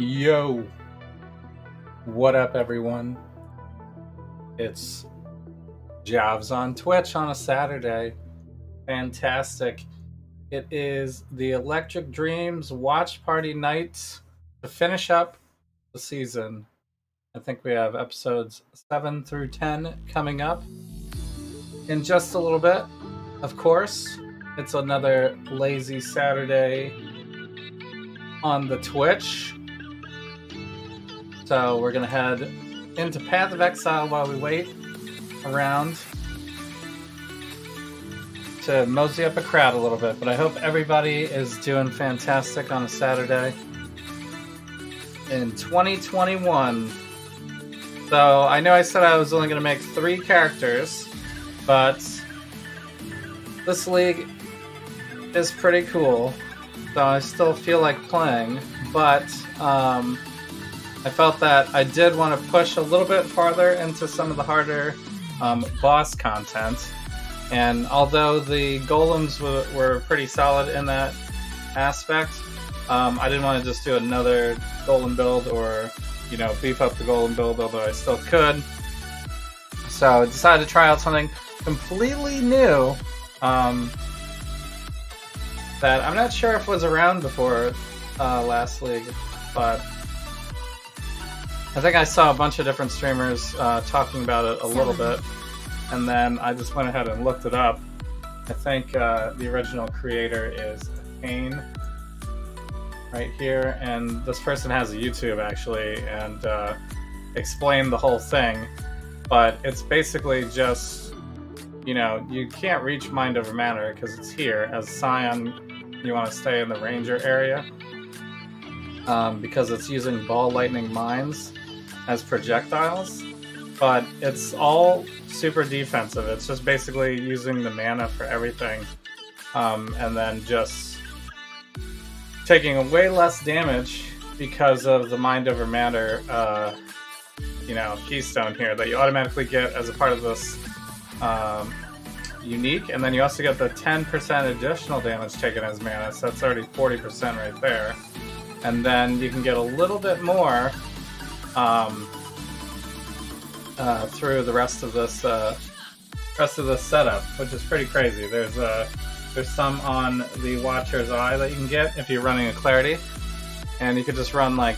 Yo, what up, everyone? It's Javs on Twitch on a Saturday. Fantastic. It is the Electric Dreams Watch Party night to finish up the season. I think we have episodes 7 through 10 coming up in just a little bit. Of course, it's another lazy Saturday on the Twitch. So we're going to head into Path of Exile while we wait around to mosey up a crowd a little bit. But I hope everybody is doing fantastic on a Saturday in 2021. So I know I said I was only going to make 3 characters, but this league is pretty cool. So I still feel like playing, but I felt that I did want to push a little bit farther into some of the harder boss content. And although the golems were pretty solid in that aspect, I didn't want to just do another golem build or, beef up the golem build, although I still could. So I decided to try out something completely new that I'm not sure if was around before last league, but I think I saw a bunch of different streamers talking about it a little bit, and then I just went ahead and looked it up. I think the original creator is Kane right here, and this person has a YouTube actually, and explained the whole thing. But it's basically just, you can't reach Mind Over Matter because it's here. As Scion, you want to stay in the Ranger area because it's using ball lightning mines as projectiles, but it's all super defensive. It's just basically using the mana for everything, and then just taking way less damage because of the Mind Over Matter keystone here that you automatically get as a part of this unique, and then you also get the 10% additional damage taken as mana, so that's already 40% right there. And then you can get a little bit more through the rest of this setup, which is pretty crazy. There's some on the Watcher's Eye that you can get if you're running a Clarity, and you could just run like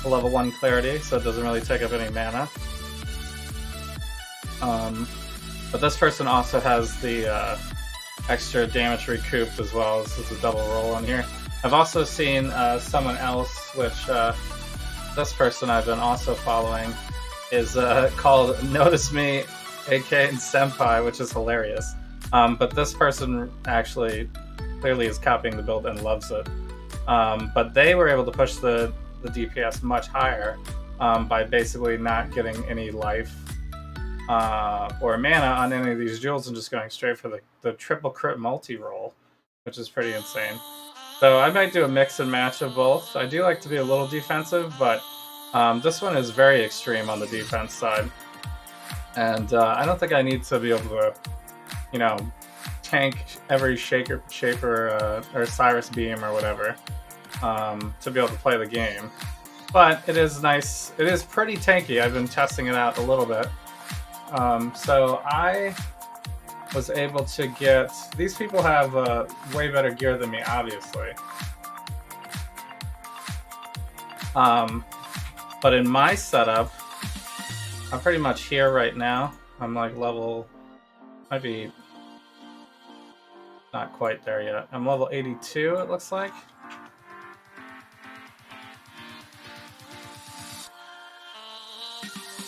a level 1 Clarity, so it doesn't really take up any mana. But this person also has the extra damage recouped as well. This is a double roll on here. I've also seen someone else, which this person I've been also following is called Notice Me, AK and Senpai, which is hilarious. But this person actually clearly is copying the build and loves it. But they were able to push the DPS much higher by basically not getting any life or mana on any of these jewels and just going straight for the triple crit multi-roll, which is pretty insane. So I might do a mix and match of both. I do like to be a little defensive, but this one is very extreme on the defense side. And I don't think I need to be able to, tank every shaper or Cyrus Beam or whatever to be able to play the game. But it is nice. It is pretty tanky. I've been testing it out a little bit. So I was able to get... These people have way better gear than me, obviously. But in my setup, I'm pretty much here right now. I'm like level... Might be not quite there yet. I'm level 82, it looks like.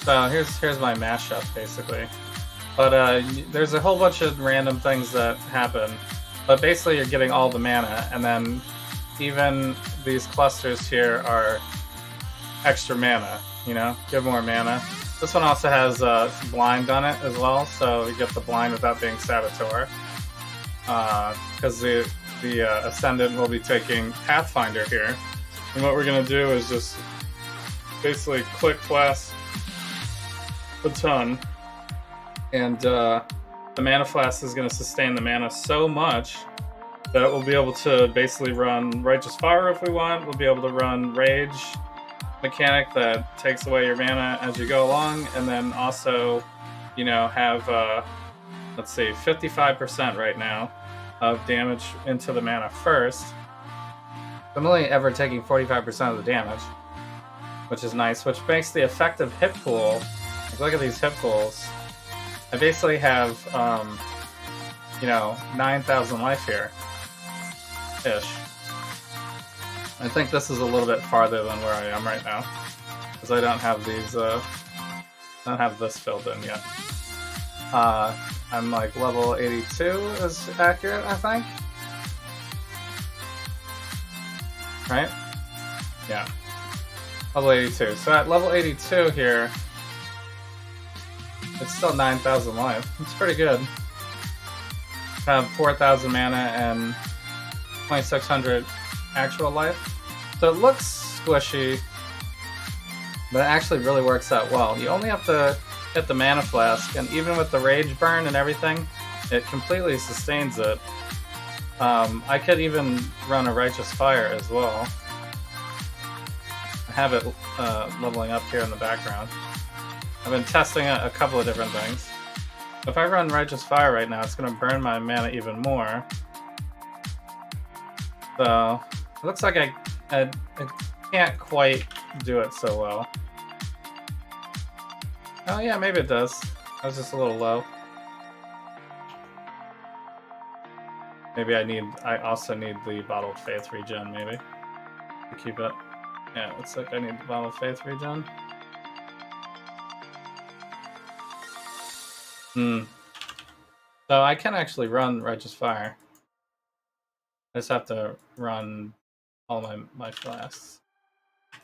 So here's my mashup, basically. But there's a whole bunch of random things that happen. But basically you're getting all the mana, and then even these clusters here are extra mana, give more mana. This one also has blind on it as well, so you get the blind without being Saboteur. Because the Ascendant will be taking Pathfinder here. And what we're going to do is just basically click Flask a ton, and the Mana Flask is going to sustain the mana so much that we'll be able to basically run Righteous Fire if we want. We'll be able to run Rage mechanic that takes away your mana as you go along, and then also, you know, have let's see, 55% right now of damage into the mana first. I'm only ever taking 45% of the damage, which is nice, which makes the effective hit pool. Like, look at these hit pools. I basically have, you know, 9,000 life here, ish. I think this is a little bit farther than where I am right now, because I don't have these, don't have this filled in yet. I'm like level 82 is accurate, I think. Right? Yeah. Level 82. So at level 82 here, it's still 9,000 life. It's pretty good. I have 4,000 mana and 2,600 actual life. So it looks squishy, but it actually really works out well. You only have to hit the mana flask, and even with the rage burn and everything, it completely sustains it. I could even run a righteous fire as well. I have it leveling up here in the background. I've been testing a couple of different things. If I run righteous fire right now, it's going to burn my mana even more. So it looks like I can't quite do it so well. Oh yeah, maybe it does. I was just a little low. Maybe I also need the Bottle of Faith regen, maybe, to keep it. Yeah, it looks like I need the Bottle of Faith regen. So I can actually run Righteous Fire. I just have to run all my flasks.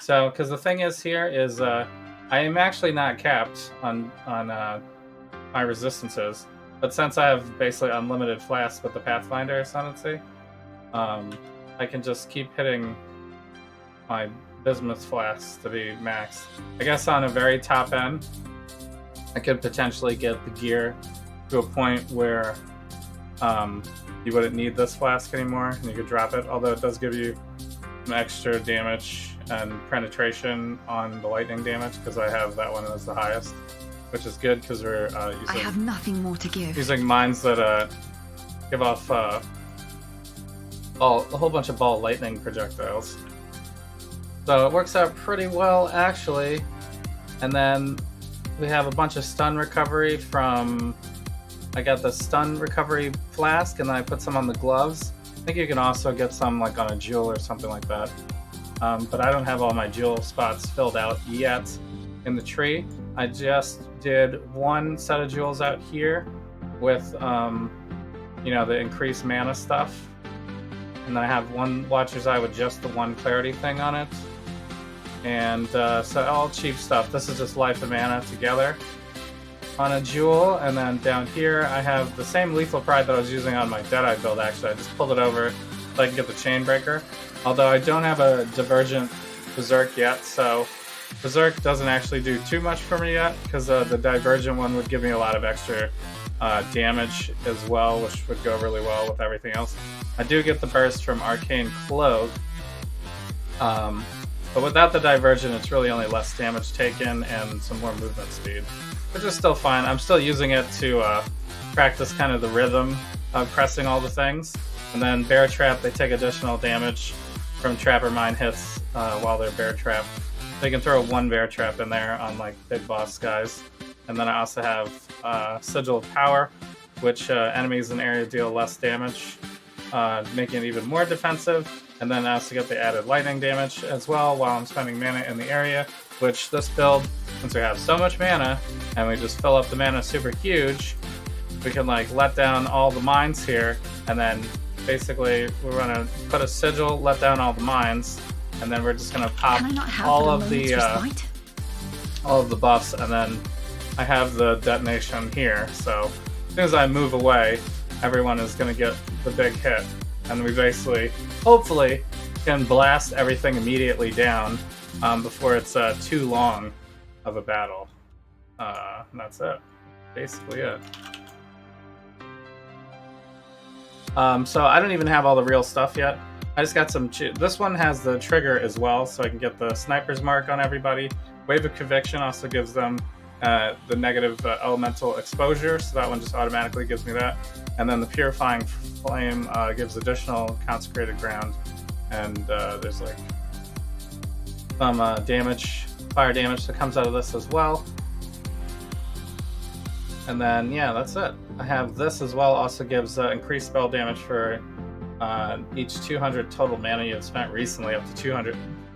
So, because the thing is here is, I am actually not capped on my resistances, but since I have basically unlimited flasks with the Pathfinder Ascendancy, I can just keep hitting my Bismuth flasks to be maxed. I guess on a very top end, I could potentially get the gear to a point where you wouldn't need this flask anymore, and you could drop it, although it does give you some extra damage and penetration on the lightning damage, because I have that one as the highest, which is good because we're using, I have nothing more to give. Using mines that give off a whole bunch of ball lightning projectiles. So it works out pretty well, actually. And then we have a bunch of stun recovery from... I got the stun recovery flask, and then I put some on the gloves. I think you can also get some like on a jewel or something like that. But I don't have all my jewel spots filled out yet in the tree. I just did one set of jewels out here with, you know, the increased mana stuff. And then I have one Watcher's Eye with just the one clarity thing on it. And so all cheap stuff. This is just life and mana together on a jewel. And then down here I have the same Lethal Pride that I was using on my Deadeye build, actually. I just pulled it over so I can get the Chainbreaker. Although I don't have a Divergent Berserk yet, so Berserk doesn't actually do too much for me yet, because the Divergent one would give me a lot of extra damage as well, which would go really well with everything else. I do get the burst from Arcane Cloak, but without the Divergent, it's really only less damage taken and some more movement speed, which is still fine. I'm still using it to practice kind of the rhythm of pressing all the things. And then Bear Trap, they take additional damage from Trapper Mine hits while they're Bear Trapped. They can throw one Bear Trap in there on like big boss guys. And then I also have Sigil of Power, which enemies in the area deal less damage, making it even more defensive. And then I also get the added lightning damage as well while I'm spending mana in the area, which this build, since we have so much mana and we just fill up the mana super huge, we can like let down all the mines here, and then basically we're going to put a Sigil, let down all the mines, and then we're just going to pop all of the buffs, and then I have the detonation here, so as soon as I move away, everyone is going to get the big hit, and we basically, hopefully, can blast everything immediately down before it's too long of a battle. And that's it. Basically it. So I don't even have all the real stuff yet. I just got some. This one has the trigger as well, so I can get the sniper's mark on everybody. Wave of Conviction also gives them the negative elemental exposure, so that one just automatically gives me that. And then the Purifying Flame gives additional consecrated ground, and there's like some damage, fire damage that comes out of this as well. And then yeah, that's it. I have this as well. Also gives increased spell damage for each 200 total mana you've spent recently, up to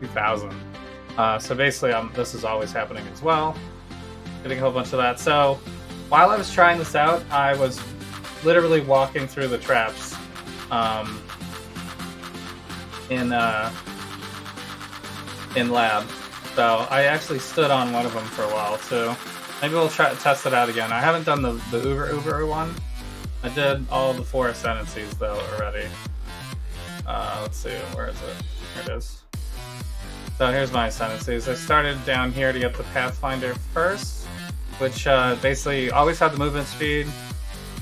2,000. So basically, this is always happening as well. Getting a whole bunch of that. So while I was trying this out, I was literally walking through the traps in lab. So I actually stood on one of them for a while too. Maybe we'll try to test it out again. I haven't done the Uber one. I did all the 4 ascendancies though already. Let's see, where is it? Here it is. So here's my ascendancies. I started down here to get the Pathfinder first, which basically always have the movement speed,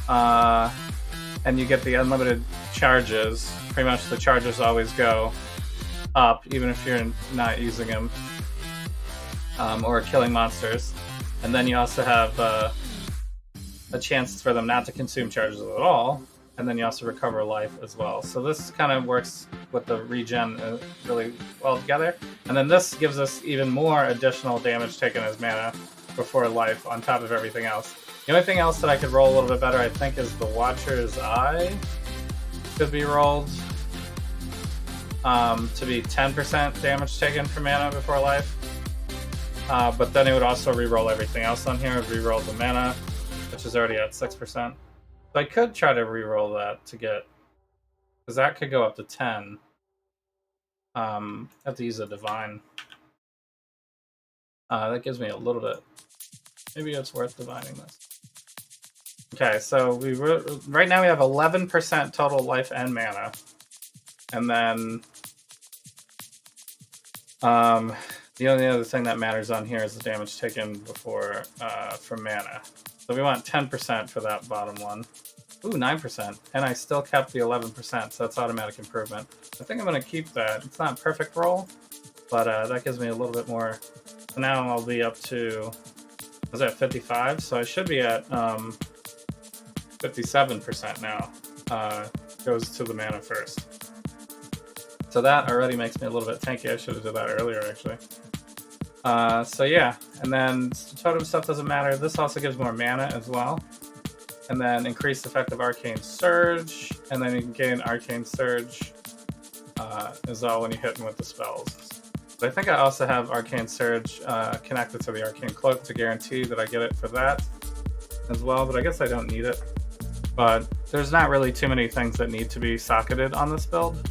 and you get the unlimited charges. Pretty much the charges always go up, even if you're not using them or killing monsters. And then you also have a chance for them not to consume charges at all, and then you also recover life as well. So this kind of works with the regen really well together. And then this gives us even more additional damage taken as mana before life on top of everything else. The only thing else that I could roll a little bit better, I think, is the Watcher's Eye. Could be rolled to be 10% damage taken for mana before life. But then it would also re-roll everything else on here. It would re-roll the mana, which is already at 6%. So I could try to re-roll that to get, because that could go up to 10. I have to use a Divine. That gives me a little bit. Maybe it's worth divining this. Okay, so right now we have 11% total life and mana. And then the only other thing that matters on here is the damage taken before from mana. So we want 10% for that bottom one. Ooh, 9%. And I still kept the 11%, so that's automatic improvement. I think I'm going to keep that. It's not a perfect roll, but that gives me a little bit more. So now I'll be up to, was that 55? So I should be at 57% now. Goes to the mana first. So that already makes me a little bit tanky. I should have did that earlier, actually. So yeah, and then totem stuff doesn't matter. This also gives more mana as well. And then increased effective Arcane Surge, and then you can gain Arcane Surge as well when you hit them with the spells. But I think I also have Arcane Surge connected to the Arcane Cloak to guarantee that I get it for that as well, but I guess I don't need it. But there's not really too many things that need to be socketed on this build.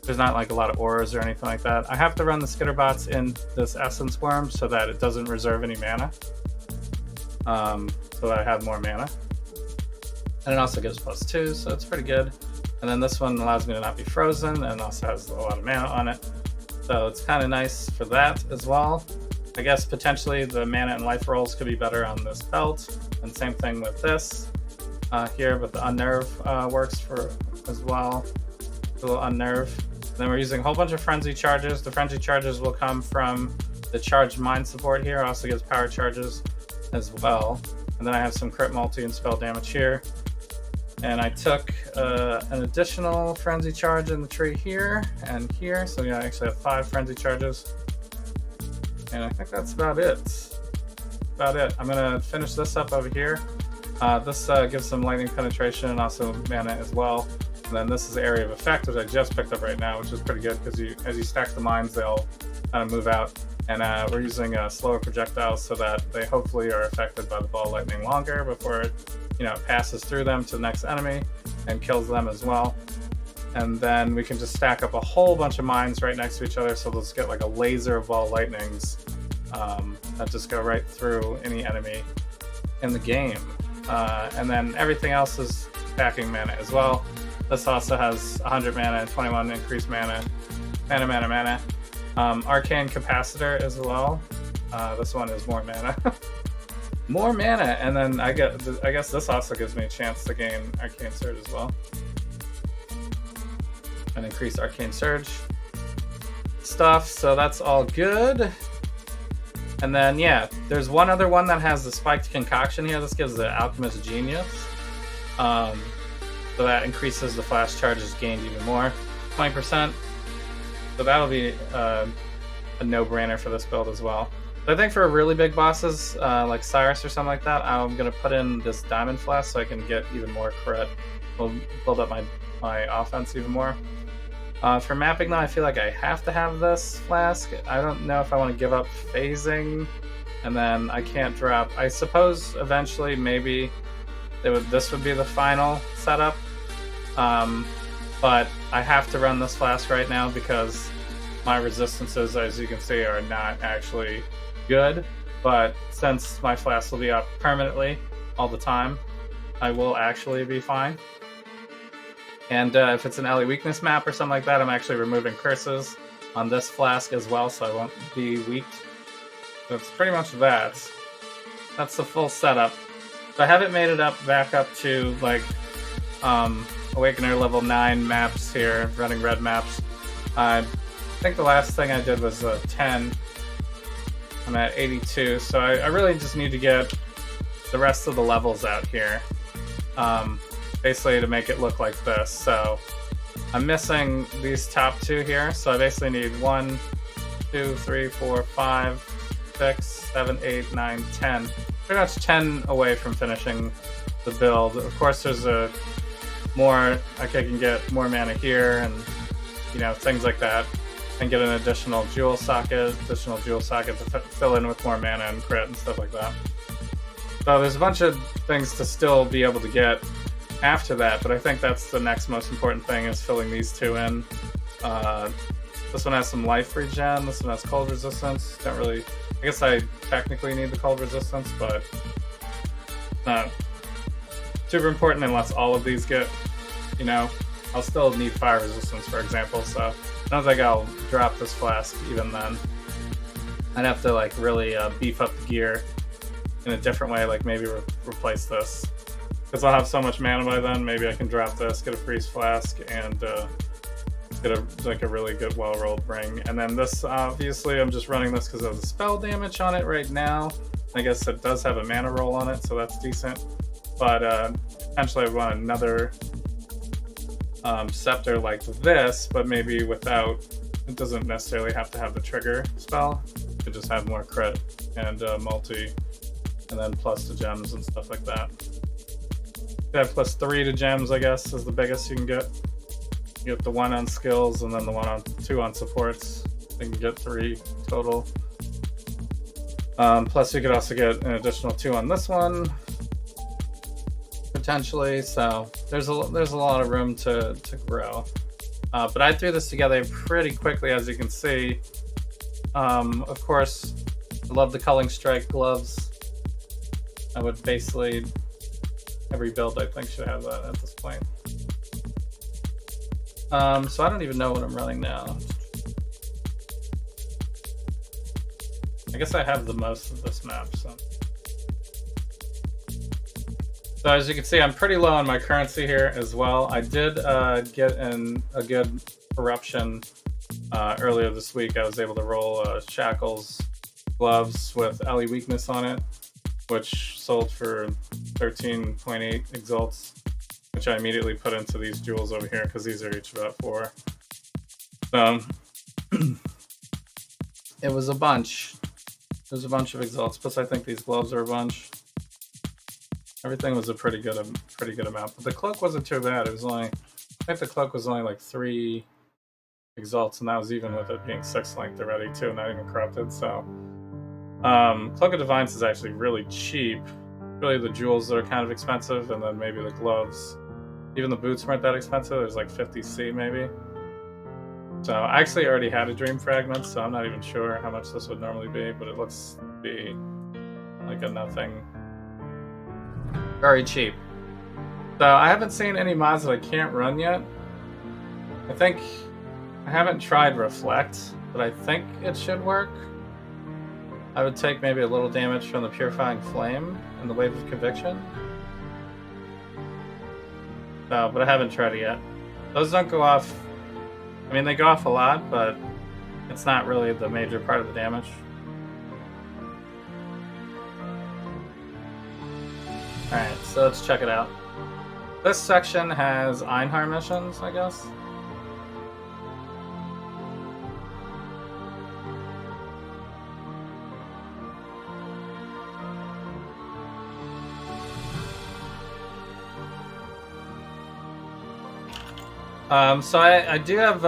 There's not like a lot of auras or anything like that. I have to run the Skitterbots in this Essence Worm so that it doesn't reserve any mana. So that I have more mana. And it also gives +2, so it's pretty good. And then this one allows me to not be frozen, and also has a lot of mana on it. So it's kind of nice for that as well. I guess potentially the mana and life rolls could be better on this belt. And same thing with this here, but the Unnerve works for as well. A little Unnerve. And then we're using a whole bunch of Frenzy charges. The Frenzy charges will come from the Charged Mind support here. Also gives power charges as well. And then I have some crit multi and spell damage here. And I took an additional Frenzy charge in the tree here and here. So yeah, I actually have 5 Frenzy charges. And I think that's about it. I'm gonna finish this up over here. This gives some lightning penetration and also mana as well. And then this is Area of Effect, which I just picked up right now, which is pretty good because as you stack the mines, they'll kind of move out. And we're using slower projectiles so that they hopefully are affected by the ball lightning longer before it passes through them to the next enemy and kills them as well. And then we can just stack up a whole bunch of mines right next to each other, so they'll just get like a laser of ball lightnings that just go right through any enemy in the game. And then everything else is stacking mana as well. This also has 100 mana and 21 increased mana. Arcane Capacitor as well. This one is more mana. More mana, and then I guess this also gives me a chance to gain Arcane Surge as well. and increase Arcane Surge stuff, so that's all good. And then, yeah, there's one other one that has the Spiked Concoction here. This gives the Alchemist Genius. So that increases the flash charges gained even more, 20%. So that'll be a no-brainer for this build as well. But I think for really big bosses, like Cyrus or something like that, I'm going to put in this Diamond Flask so I can get even more crit. We'll build up my offense even more. For mapping, though, I feel like I have to have this flask. I don't know if I want to give up phasing, and then I can't drop. I suppose eventually maybe this would be the final setup, but I have to run this flask right now because my resistances, as you can see, are not actually good. But since my flask will be up permanently all the time, I will actually be fine. And if it's an LE weakness map or something like that, I'm actually removing curses on this flask as well, so I won't be weak. That's pretty much that. That's the full setup. So I haven't made it back up to like Awakener level 9 maps here, running red maps. I think the last thing I did was 10. I'm at 82, so I really just need to get the rest of the levels out here. Basically to make it look like this. So I'm missing these top two here, so I basically need 1, 2, 3, 4, 5, 6, 7, 8, 9, 10. Pretty much 10 away from finishing the build. Of course, there's I can get more mana here, and things like that, and get an additional jewel socket to fill in with more mana and crit and stuff like that. So there's a bunch of things to still be able to get after that, but I think that's the next most important thing, is filling these two in. This one has some life regen, this one has cold resistance. Don't really, I guess I technically need the cold resistance, but not super important unless all of these get, I'll still need fire resistance, for example, so I don't think I'll drop this flask even then. I'd have to like really beef up the gear in a different way, like maybe replace this. Because I'll have so much mana by then, maybe I can drop this, get a freeze flask, and get a really good well-rolled ring. And then this, obviously, I'm just running this because of the spell damage on it right now. I guess it does have a mana roll on it, so that's decent. But potentially I want another scepter like this, but maybe without, it doesn't necessarily have to have the trigger spell. It could just have more crit and multi, and then plus the gems and stuff like that. Have +3 to gems, I guess, is the biggest you can get. You get the 1 on skills and then the 2 on supports. You can get 3 total. Plus you could also get an additional 2 on this one, potentially. So there's a lot of room to grow. But I threw this together pretty quickly, as you can see. Of course, I love the Culling Strike gloves. I would basically, every build I think should have that at this point. So I don't even know what I'm running now. I guess I have the most of this map, so as you can see, I'm pretty low on my currency here as well. I did get in a good corruption earlier this week. I was able to roll Shackles gloves with LE weakness on it, which sold for 13.8 exalts, which I immediately put into these jewels over here because these are each about 4. So it was a bunch. There's a bunch of exalts. Plus, I think these gloves are a bunch. Everything was a pretty good amount. But the cloak wasn't too bad. It was only, I think the cloak was only like 3 exalts, and that was even with it being 6 length already too, not even corrupted. So Cloak of Divines is actually really cheap. Really, the jewels are kind of expensive, and then maybe the gloves. Even the boots weren't that expensive. There's like 50C maybe. So I actually already had a Dream Fragment, so I'm not even sure how much this would normally be, but it looks to be like a nothing. Very cheap. So I haven't seen any mods that I can't run yet. I haven't tried Reflect, but I think it should work. I would take maybe a little damage from the Purifying Flame and the Wave of Conviction. No, but I haven't tried it yet. Those don't go off I mean, they go off a lot, but it's not really the major part of the damage. Alright, so let's check it out. This section has Einhar missions, I guess. So I do have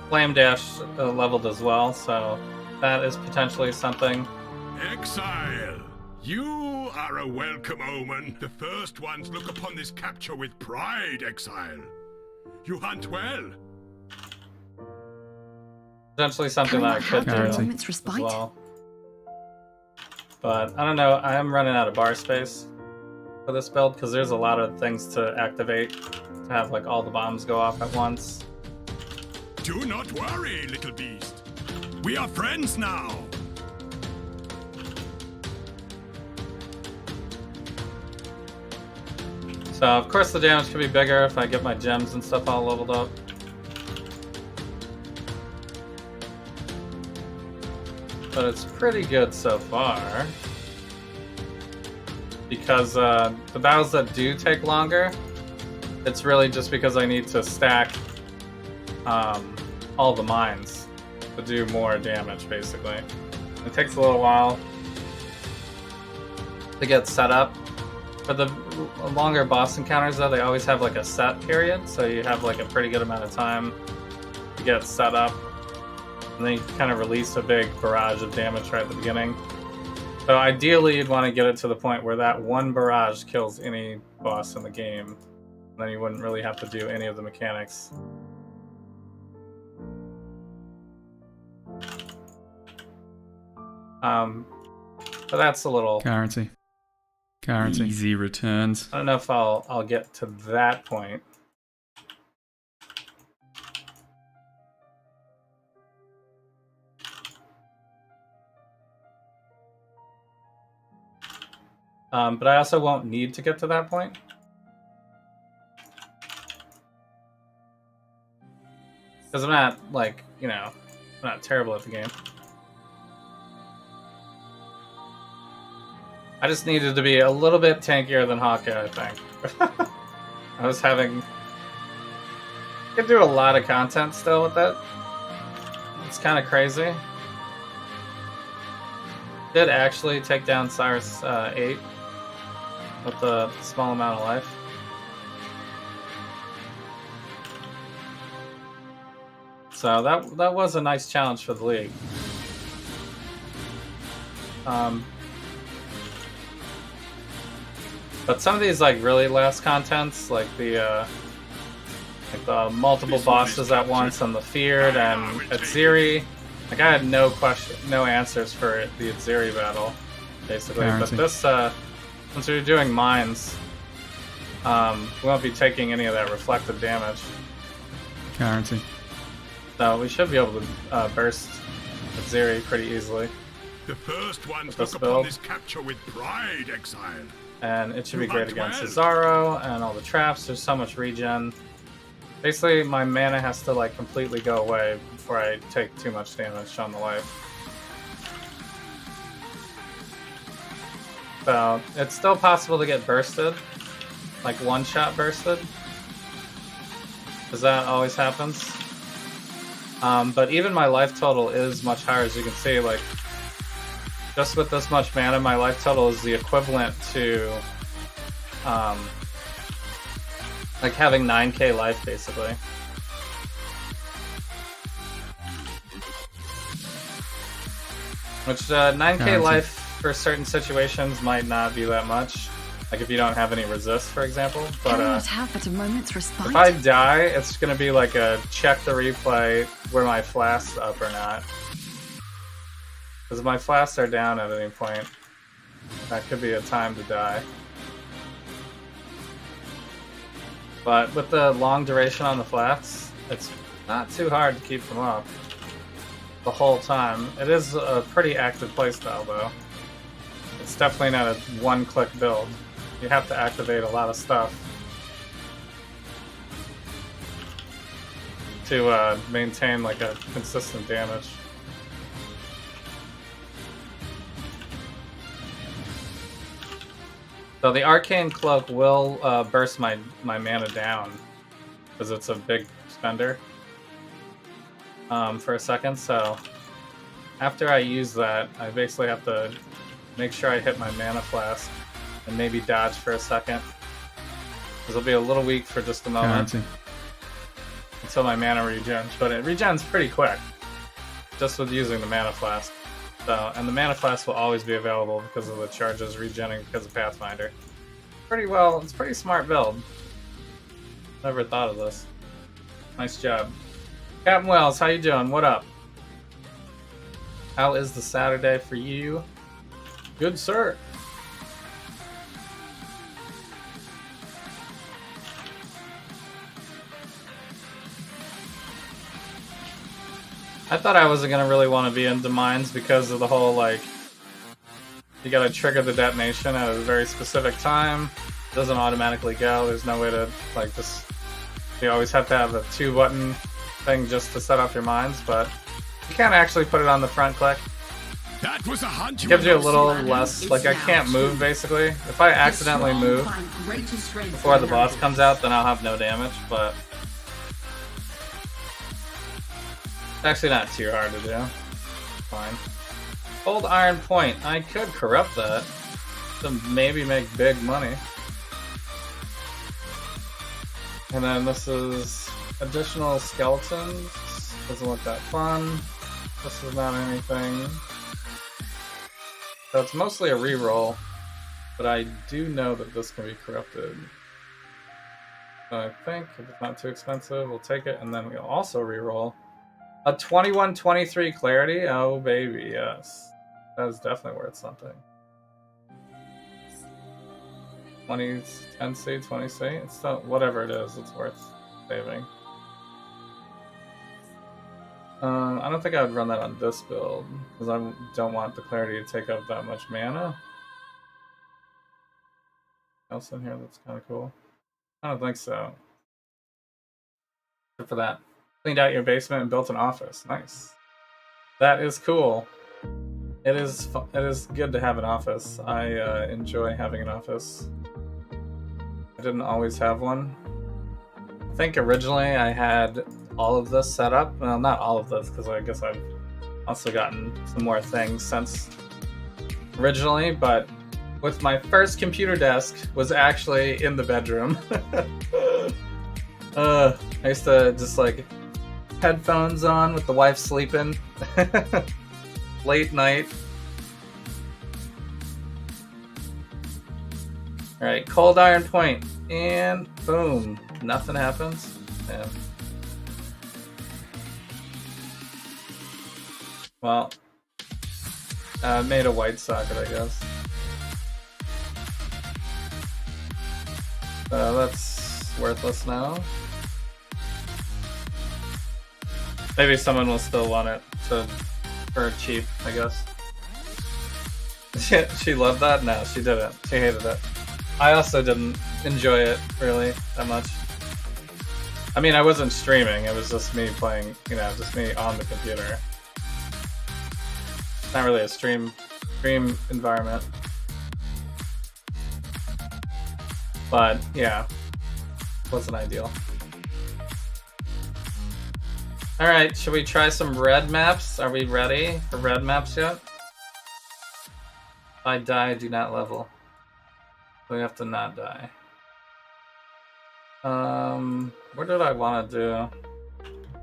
Flame Dash leveled as well, so that is potentially something. Exile! You are a welcome omen. The first ones look upon this capture with pride, Exile. You hunt well. Potentially something that I could do as well. But I don't know, I am running out of bar space for this build because there's a lot of things to activate to have like all the bombs go off at once. Do not worry, little beast. We are friends now. So of course the damage could be bigger if I get my gems and stuff all leveled up. But it's pretty good so far. Because the battles that do take longer, it's really just because I need to stack all the mines to do more damage, basically. It takes a little while to get set up. For the longer boss encounters, though, they always have like a set period, so you have like a pretty good amount of time to get set up. And then you kind of release a big barrage of damage right at the beginning. So ideally, you'd want to get it to the point where that one barrage kills any boss in the game. And then you wouldn't really have to do any of the mechanics. But that's a little... Currency. Easy returns. I don't know if I'll get to that point. But I also won't need to get to that point. Because I'm not, like, you know, I'm not terrible at the game. I just needed to be a little bit tankier than Hawkeye, I think. I was having... I could do a lot of content still with it. It's kind of crazy. Did actually take down Cyrus 8 with a small amount of life. So that was a nice challenge for the league. But some of these like really last contents, like the multiple bosses at once on the Feared and Atziri, like I had no answers for the Atziri battle, basically. But this, since we're doing mines, we won't be taking any of that reflected damage. Currency. So we should be able to burst Atziri pretty easily. The first ones look upon this capture with pride, Exile. And it should be great against Cesaro and all the traps. There's so much regen. Basically, my mana has to like completely go away before I take too much damage on the life. So it's still possible to get bursted, like one-shot bursted, because that always happens. But even my life total is much higher, as you can see. Like, just with this much mana, my life total is the equivalent to, like having 9k life, basically. Which, 9k life for certain situations might not be that much. Like if you don't have any resist, for example. But if I die, it's gonna be like a check the replay where my flasks up or not. Because if my flasks are down at any point, that could be a time to die. But with the long duration on the flasks, it's not too hard to keep them up the whole time. It is a pretty active playstyle, though. It's definitely not a one-click build. You have to activate a lot of stuff. to maintain like a consistent damage. So the Arcane Cloak will burst my mana down because it's a big spender for a second. So after I use that, I basically have to make sure I hit my mana flask and maybe dodge for a second. Because it'll be a little weak for just a moment until my mana regens. But it regens pretty quick just with using the mana flask. So, and the mana flask will always be available because of the charges regenning because of Pathfinder. Pretty well, it's a pretty smart build. Never thought of this. Nice job. Captain Wells, how you doing? What up? How is the Saturday for you? Good, sir. I thought I wasn't gonna really want to be into mines because of the whole, like, you gotta trigger the detonation at a very specific time. It doesn't automatically go. There's no way to, like, just... You always have to have a 2-button thing just to set up your mines, but you can't actually put it on the front click. That was a hunt. Gives you a little less, like, I can't move basically. If I accidentally move before the boss comes out, then I'll have no damage, but it's actually not too hard to do. Fine. Old Iron Point. I could corrupt that to maybe make big money. And then this is additional skeletons. Doesn't look that fun. This is not anything. So it's mostly a reroll, but I do know that this can be corrupted. So I think if it's not too expensive, we'll take it, and then we'll also reroll. A 21-23 clarity? Oh baby, yes. That is definitely worth something. 20 10C, 20C? It's not, whatever it is, it's worth saving. I don't think I would run that on this build, because I don't want the clarity to take up that much mana. Else in here that's kind of cool? I don't think so. Except for that. Cleaned out your basement and built an office. Nice. That is cool. It is good to have an office. I enjoy having an office. I didn't always have one. I think originally I had all of this set up. Well, not all of this, because I guess I've also gotten some more things since originally, but with my first computer desk was actually in the bedroom. I used to just like headphones on with the wife sleeping. Late night. Alright, Cold Iron Point. And boom. Nothing happens. Yeah. Well, I made a white socket, I guess. That's worthless now. Maybe someone will still want it for cheap, I guess. She loved that? No, she didn't. She hated it. I also didn't enjoy it, really, that much. I mean, I wasn't streaming, it was just me playing, you know, just me on the computer. Not really a stream environment. But, yeah. Wasn't ideal. Alright, should we try some red maps? Are we ready for red maps yet? If I die, do not level. We have to not die. Where did I want to do?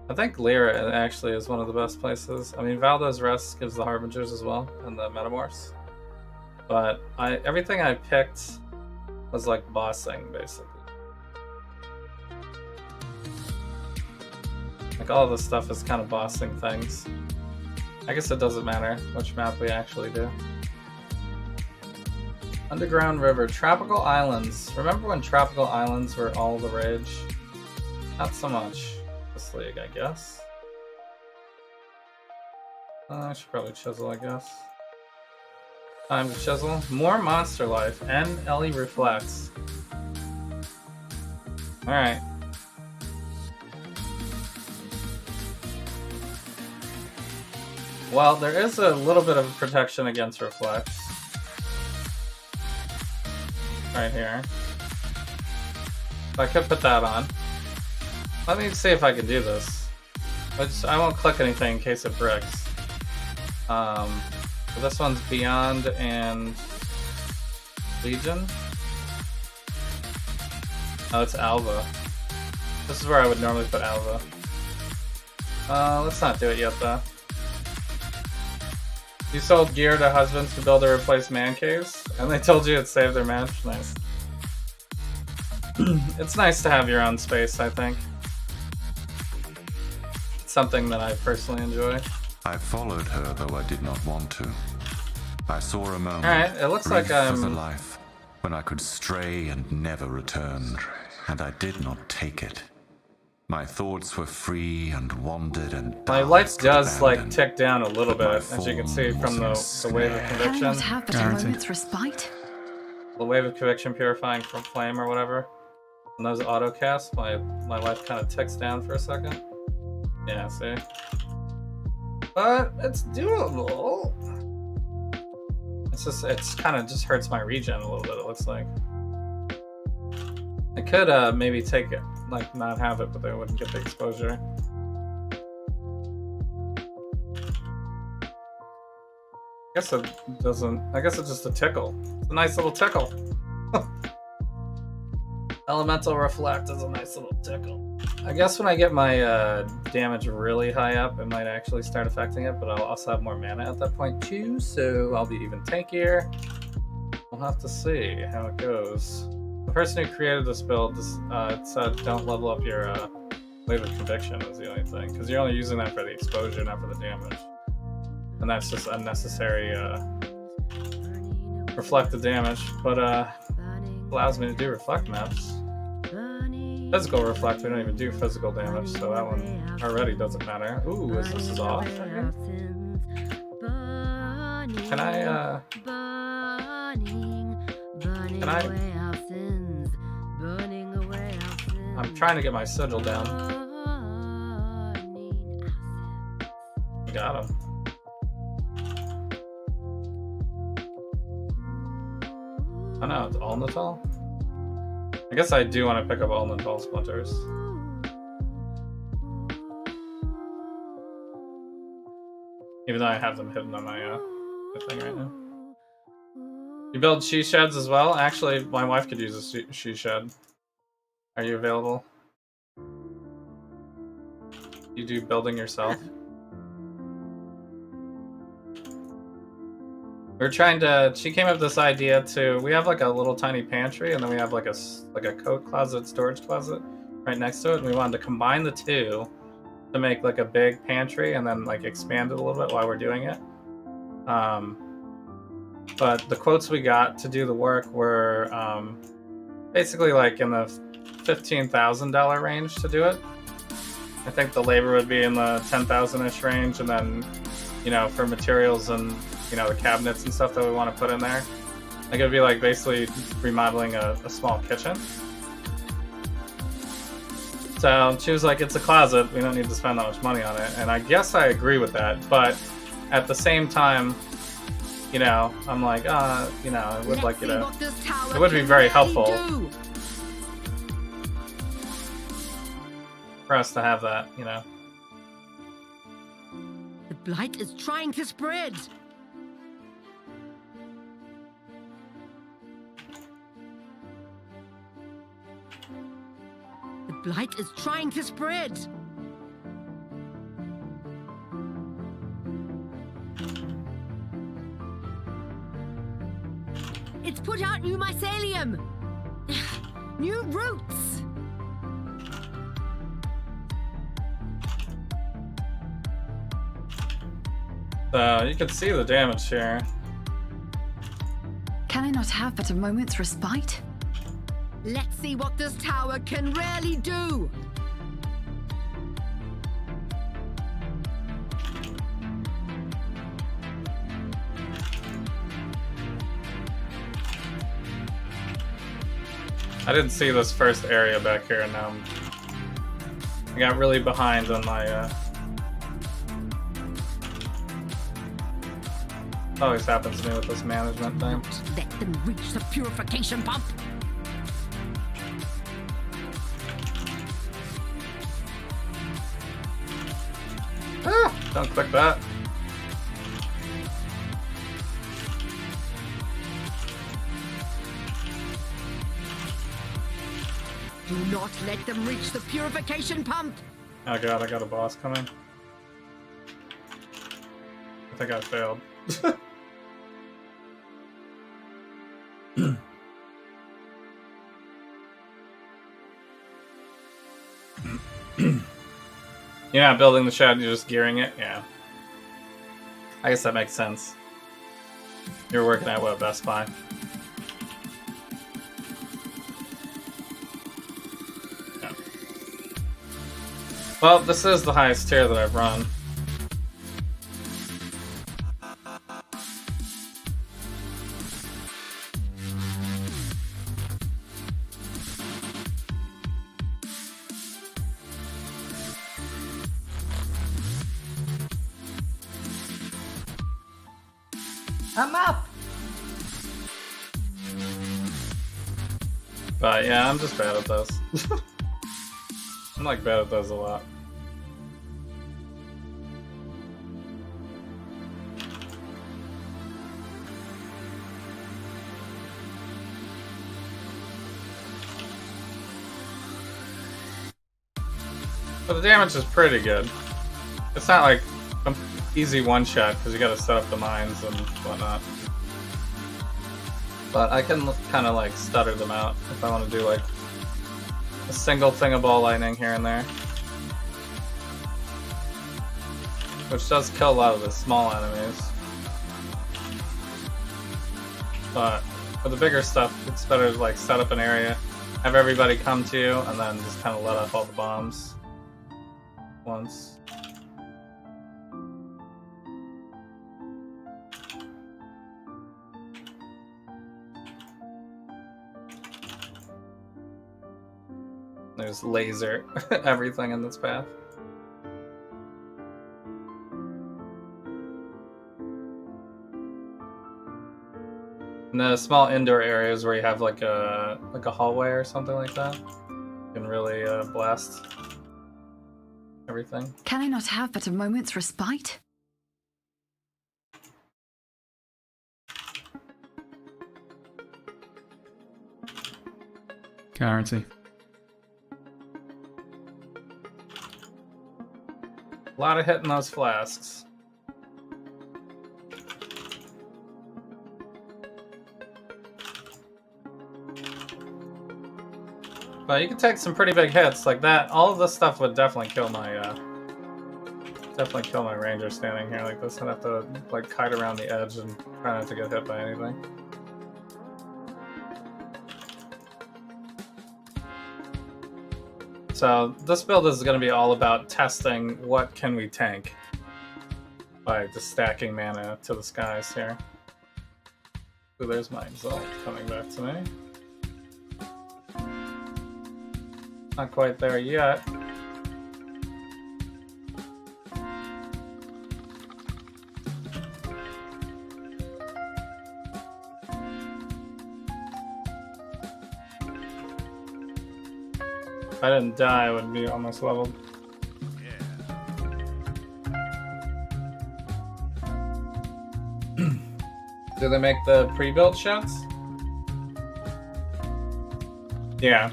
I think Lyra actually is one of the best places. I mean, Valdo's Rest gives the Harbingers as well, and the Metamorphs. But everything I picked was like bossing, basically. Like all this stuff is kind of bossing things. I guess it doesn't matter which map we actually do. Underground River, Tropical Islands. Remember when Tropical Islands were all the rage? Not so much this league, I guess. I should probably chisel, I guess. Time to chisel. More Monster Life and Ellie Reflects. Alright. Well, there is a little bit of protection against reflect. Right here. I could put that on. Let me see if I can do this. I won't click anything in case it bricks. So this one's Beyond and Legion. Oh, it's Alva. This is where I would normally put Alva. Let's not do it yet, though. You sold gear to husbands to build or replace man caves, and they told you it saved their match? Nice. It's nice to have your own space, I think. It's something that I personally enjoy. I followed her, though I did not want to. I saw a moment, Alright, it looks like brief as a I'm... life, when I could stray and never return, and I did not take it. My thoughts were free and wandered and My life danced does, like, abandon. tick down a little bit, My as you can see form from was the wave of ensnared. Can I conviction. not have but a Guaranteed. moment's respite? The wave of conviction purifying from flame or whatever. And those auto casts, my life kind of ticks down for a second. Yeah, see? But it's doable. It's kind of just hurts my regen a little bit, it looks like. I could maybe take it, like not have it, but they wouldn't get the exposure. I guess it doesn't, I guess it's just a tickle. It's a nice little tickle. Elemental Reflect is a nice little tickle. I guess when I get my damage really high up, it might actually start affecting it, but I'll also have more mana at that point too, so I'll be even tankier. We'll have to see how it goes. The person who created this build it said don't level up your wave of conviction is the only thing, because you're only using that for the exposure, not for the damage. And that's just unnecessary reflected damage, but allows me to do reflect maps. Physical reflect, we don't even do physical damage, so that one already doesn't matter. Ooh, this is off? Okay. Can I I'm trying to get my sigil down. Got him. Oh no, it's Alnatal? I guess I do want to pick up Alnatal splinters. Even though I have them hidden on my thing right now. You build she sheds as well? Actually, my wife could use a she shed. Are you available? You do building yourself? We're trying to. She came up with this idea to. We have like a little tiny pantry, and then we have like a coat closet, storage closet right next to it. And we wanted to combine the two to make like a big pantry, and then like expand it a little bit while we're doing it. But the quotes we got to do the work were basically like in the $15,000 range to do it. I think the labor would be in the 10,000-ish range, and then, you know, for materials and, you know, the cabinets and stuff that we want to put in there, like it would be like basically remodeling a small kitchen. So she was like, it's a closet, we don't need to spend that much money on it, and I guess I agree with that, but at the same time, you know, I'm like, you know, I would like you to, it would be very helpful for us to have that, you know. The blight is trying to spread. The blight is trying to spread. It's put out new mycelium. New roots. So you can see the damage here. Can I not have but a moment's respite? Let's see what this tower can really do. I didn't see this first area back here, and now I got really behind on my Always happens to me with this management thing. Let them reach the purification pump. Don't click that. Do not let them reach the purification pump. Oh god, I got a boss coming. I think I failed. You're not building the shed, you're just gearing it? Yeah. I guess that makes sense. You're working at what, Best Buy? Yeah. Well, this is the highest tier that I've run. I'm up! But yeah, I'm just bad at those. I'm like bad at those a lot. But the damage is pretty good. It's not like an easy one-shot because you gotta set up the mines and whatnot. But I can kind of like stutter them out if I want to do like a single thing of ball lightning here and there. Which does kill a lot of the small enemies. But for the bigger stuff, it's better to like set up an area, have everybody come to you, and then just kind of let off all the bombs once. There's laser everything in this path. And the small indoor areas where you have like a hallway or something like that can really blast everything. Can I not have but a moment's respite? Currency. A lot of hitting those flasks. But you can take some pretty big hits like that. All of this stuff would definitely kill my ranger standing here like this. I'd have to like kite around the edge and try not to get hit by anything. So this build is going to be all about testing what can we tank by just stacking mana to the skies here. So there's my exalt coming back to me. Not quite there yet. If I didn't die, I would be almost leveled. Do they make the pre-built sheds? Yeah.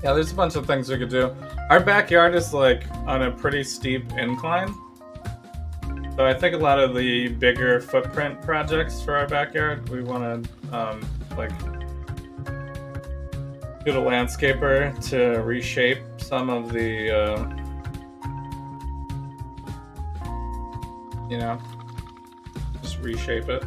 Yeah, there's a bunch of things we could do. Our backyard is like on a pretty steep incline. So I think a lot of the bigger footprint projects for our backyard, we want to like get a landscaper to reshape some of the, you know, just reshape it.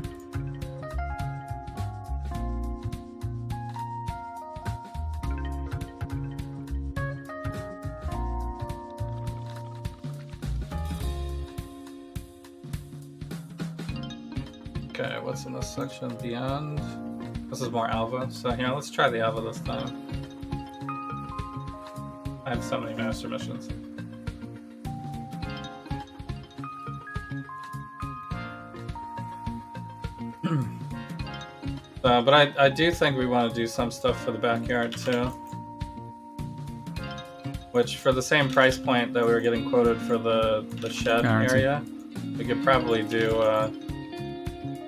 Okay, what's in this section? Beyond. This is more Alva, so here, let's try the Alva this time. I have so many master missions. But I do think we want to do some stuff for the backyard too. Which, for the same price point that we were getting quoted for the shed Guaranteed. area, we could probably do a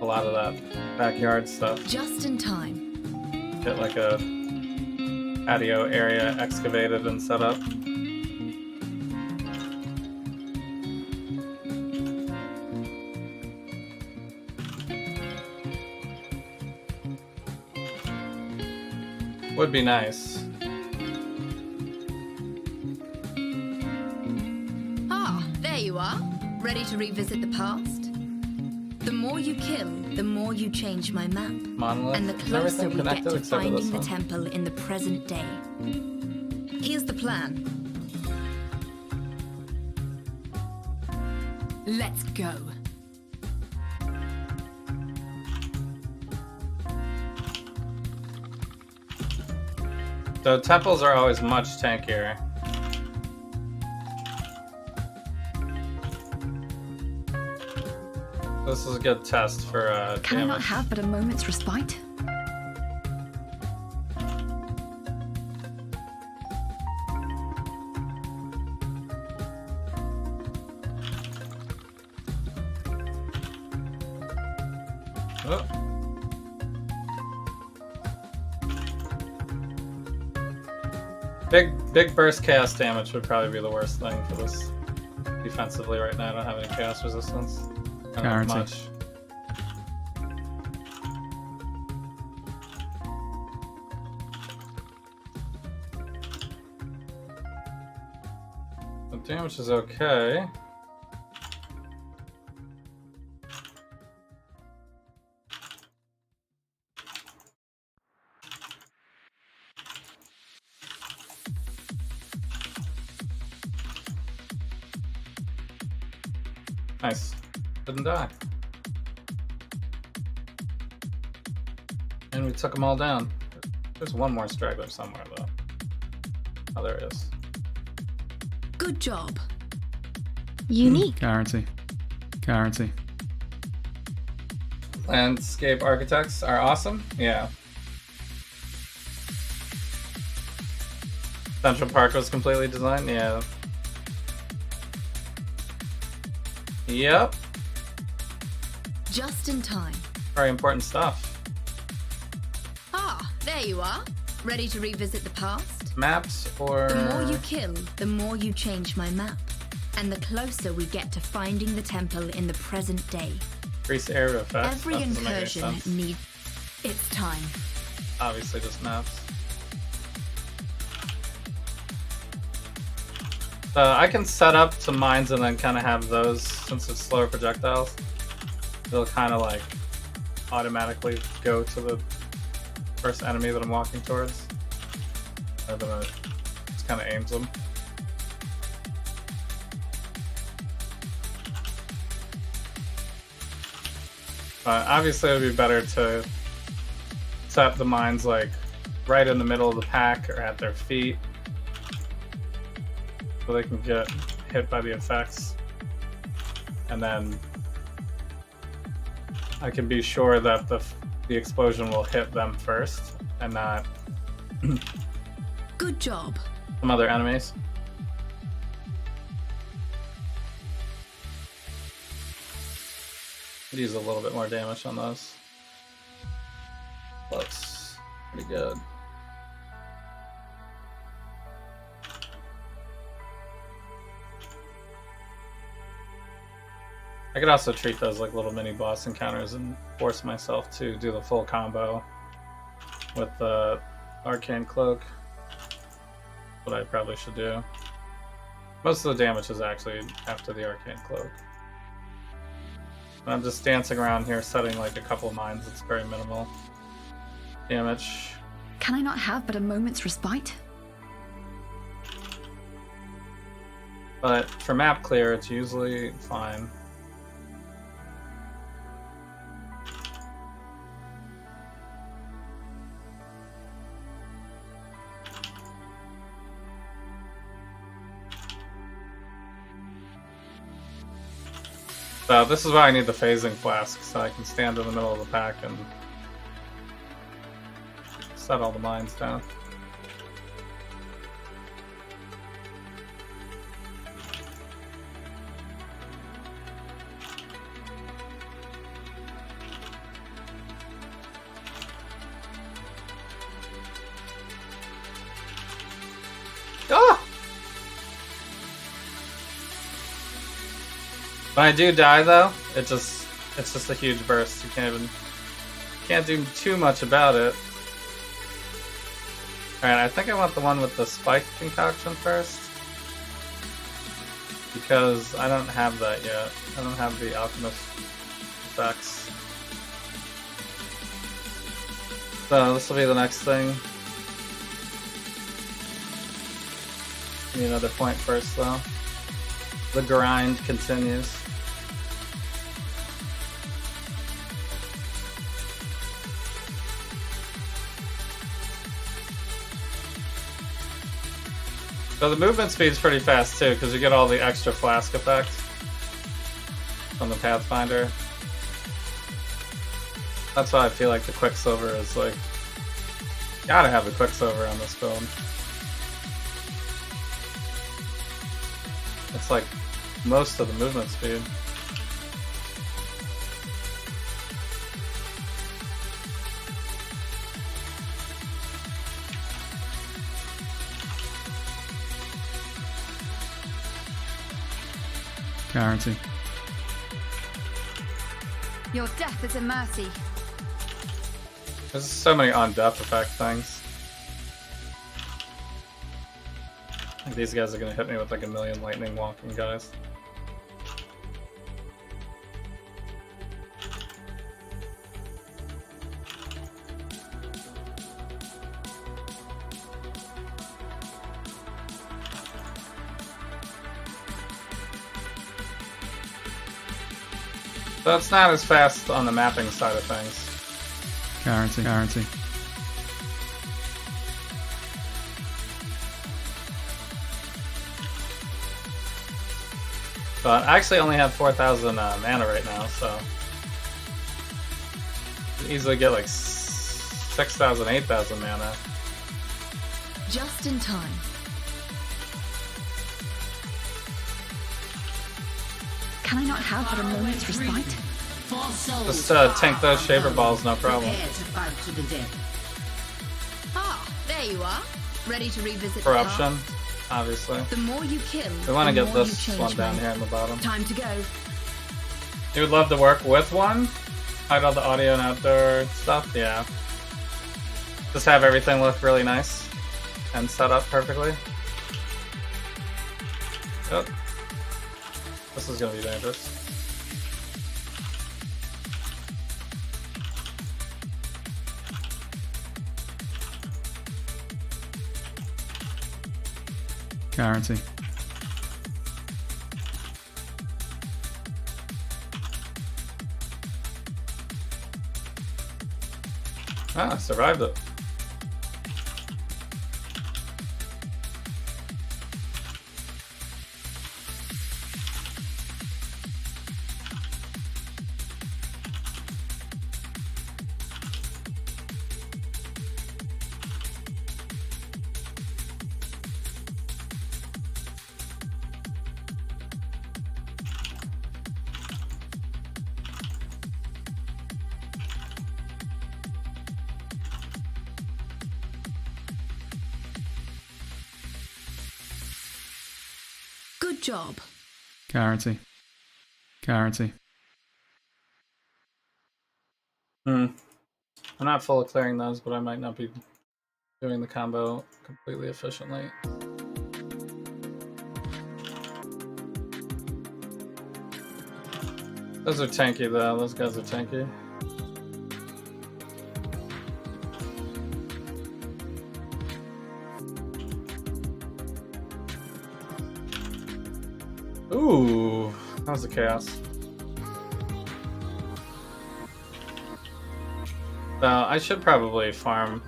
lot of that backyard stuff. Just in time. Get like a patio area excavated and set up. Would be nice. Ah, there you are. Ready to revisit the past? The more you kill, the more you change my map. Monolith. And the Is closer everything we get connected to except for finding this the one? temple in the present day. Here's the plan. Let's go. The temples are always much tankier. This is a good test for Can I not damage. have but a moment's respite? Oh. Big burst chaos damage would probably be the worst thing for this defensively right now. I don't have any chaos resistance. I don't have Guaranteed. much. The damage is okay. Nice. Didn't die. And we took them all down. There's one more straggler somewhere, though. Oh, there it is. Good job. Unique. Guarantee. Guarantee. Landscape architects are awesome. Yeah. Central Park was completely designed. Yeah. Yep. Just in time. Very important stuff. Ah, there you are. Ready to revisit the past? Maps or... The more you kill, the more you change my map. And the closer we get to finding the temple in the present day. increase area effects. Every That doesn't make any incursion sense. needs its time. Obviously just maps. I can set up to mines and then kind of have those, since it's slower projectiles, they'll kind of like automatically go to the first enemy that I'm walking towards. And then it just kind of aims them. Obviously it would be better to set the mines like right in the middle of the pack or at their feet, so they can get hit by the effects, and then I can be sure that the explosion will hit them first and not Good job. some other enemies. Could use a little bit more damage on those. Looks pretty good. I could also treat those like little mini boss encounters and force myself to do the full combo with the arcane cloak. What I probably should do. Most of the damage is actually after the arcane cloak. And I'm just dancing around here setting like a couple of mines. It's very minimal damage. Can I not have but a moment's respite? But for map clear, it's usually fine. So this is why I need the phasing flask, so I can stand in the middle of the pack and set all the mines down. Ah! When I do die though, it's just a huge burst. You can't do too much about it. Alright, I think I want the one with the spike concoction first. Because I don't have that yet. I don't have the alchemist effects. So this will be the next thing. Need another point first though. The grind continues. So the movement speed's pretty fast too, because you get all the extra flask effects from the Pathfinder. That's why I feel like the Quicksilver is like... Gotta have the Quicksilver on this build. It's like most of the movement speed. Guarantee. Your death is a mercy. There's so many on-death effect things. Like these guys are gonna hit me with like a million lightning walking guys. So it's not as fast on the mapping side of things. Guarantee. Guarantee. But I actually only have 4,000 mana right now, so I easily get like 6,000, 8,000 mana. Just in time. Can I not have but a moment's respite? Just tank those shaper balls, no problem. Ah, there you are. Ready to revisit Corruption, the past? obviously. The more you kill, We want to the get more this you one change down my- here in the bottom. Time to go. You would love to work with one? Hide all the audio and outdoor stuff? Yeah. Just have everything look really nice and set up perfectly. Yep. This is gonna be dangerous. Guarantee. Ah, I survived it. Good job. Guarantee. Guarantee. I'm not full of clearing those, but I might not be doing the combo completely efficiently. Those are tanky though, those guys are tanky. Ooh, that was a chaos. So I should probably farm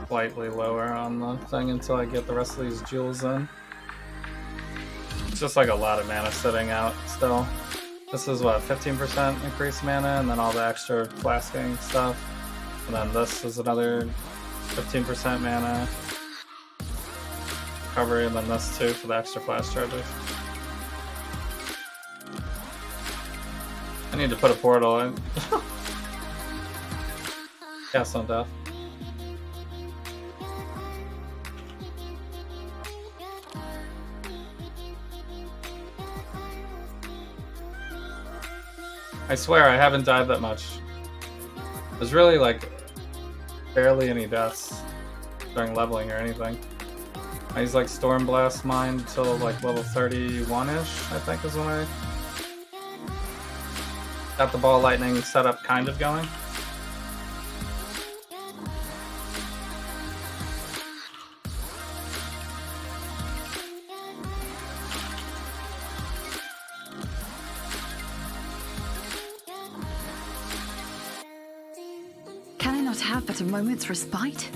slightly lower on the thing until I get the rest of these jewels in. It's just like a lot of mana sitting out still. This is what, 15% increased mana, and then all the extra flasking stuff. And then this is another 15% mana recovery, and then this too for the extra flash charges. I need to put a portal in. Cast on death. I swear I haven't died that much. There's really like barely any deaths during leveling or anything. I use like Storm Blast mine until like level 31-ish, I think is when I got the ball lightning setup kind of going. Can I not have but a moment's respite?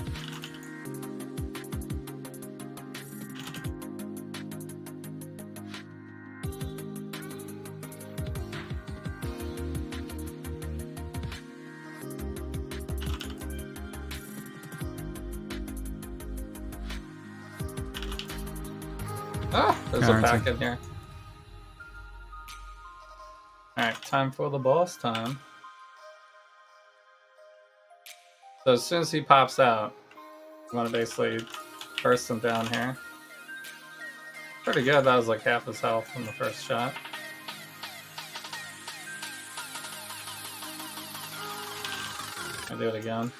Ah, there's Guarantee. a pack in here. Alright, time for the boss time. So as soon as he pops out, I'm gonna basically burst him down here. Pretty good, that was like half his health from the first shot. I'll do it again.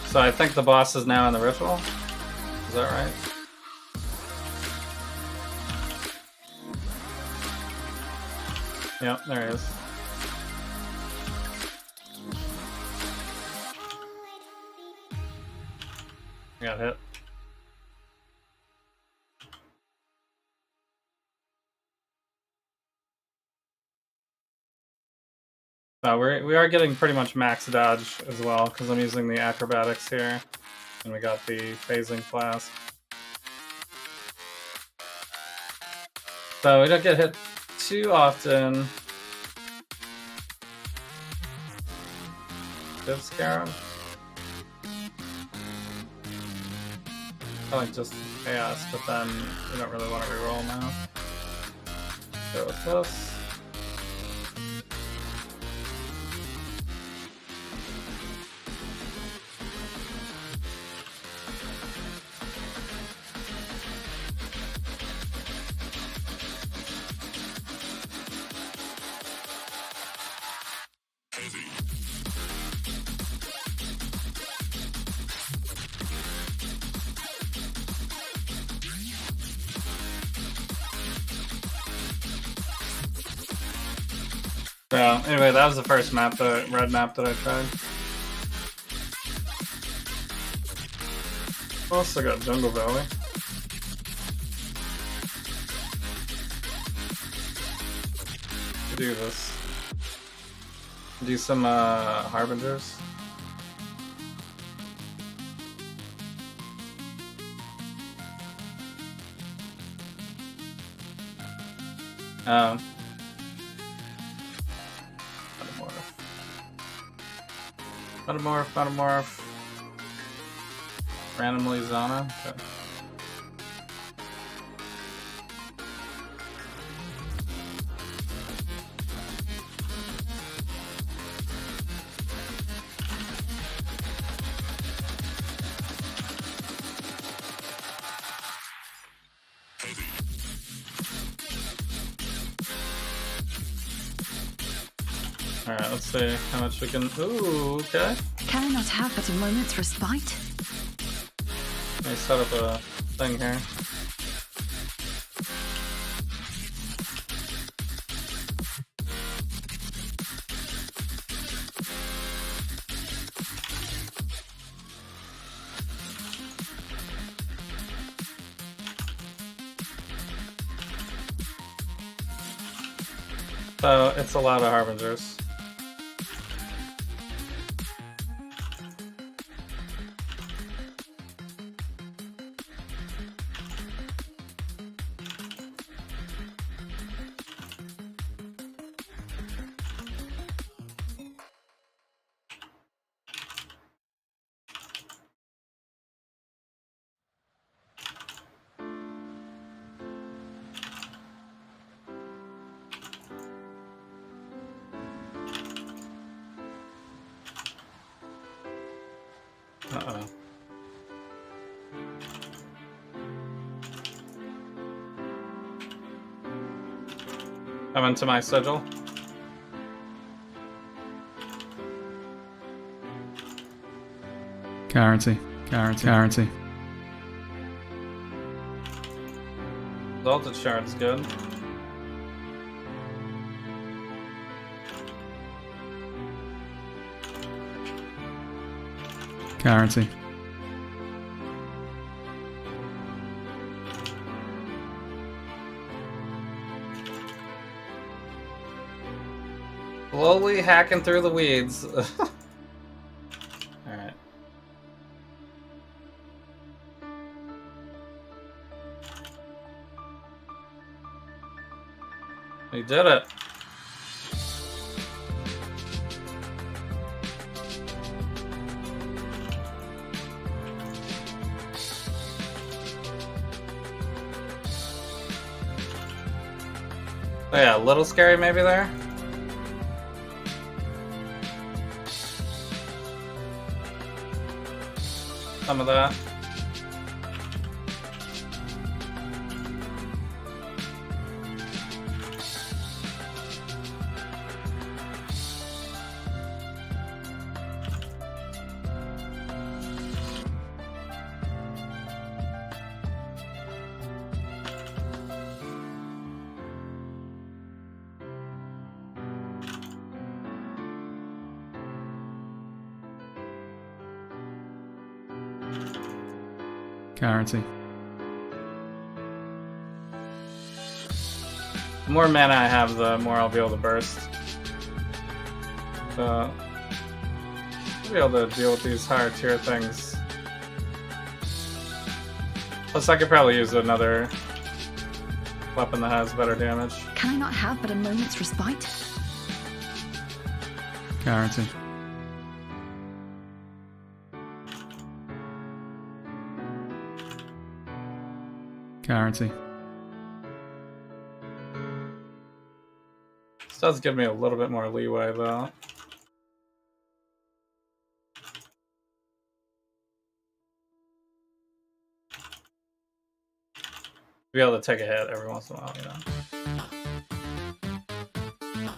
So I think the boss is now in the ritual. Is that right? Yep, there he is. I got hit. So we are getting pretty much max dodge as well, because I'm using the acrobatics here. And we got the phasing flask. So we don't get hit too often. Good Scarab. I like just chaos, but then we don't really want to reroll now. Go with this. So anyway, that was the first map, the red map that I tried. Also got Jungle Valley. Do this. Do some harbingers. Metamorph. Randomly Zana. Okay. Alright, let's see how much we can. Ooh, okay. Can I not have but a moment's respite? Let me set up a thing here. So it's a lot of harbingers. Uh-oh. Come into my sigil. Currency. Currency. Exalted Shard's good. Currency. Slowly hacking through the weeds. Alright. We did it. Oh yeah, a little scary maybe there. Some of that. Currency. The more mana I have, the more I'll be able to burst. So, I'll be able to deal with these higher tier things. Plus, I could probably use another weapon that has better damage. Can I not have but a moment's respite? Currency. Currency. This does give me a little bit more leeway, though. Be able to take a hit every once in a while, you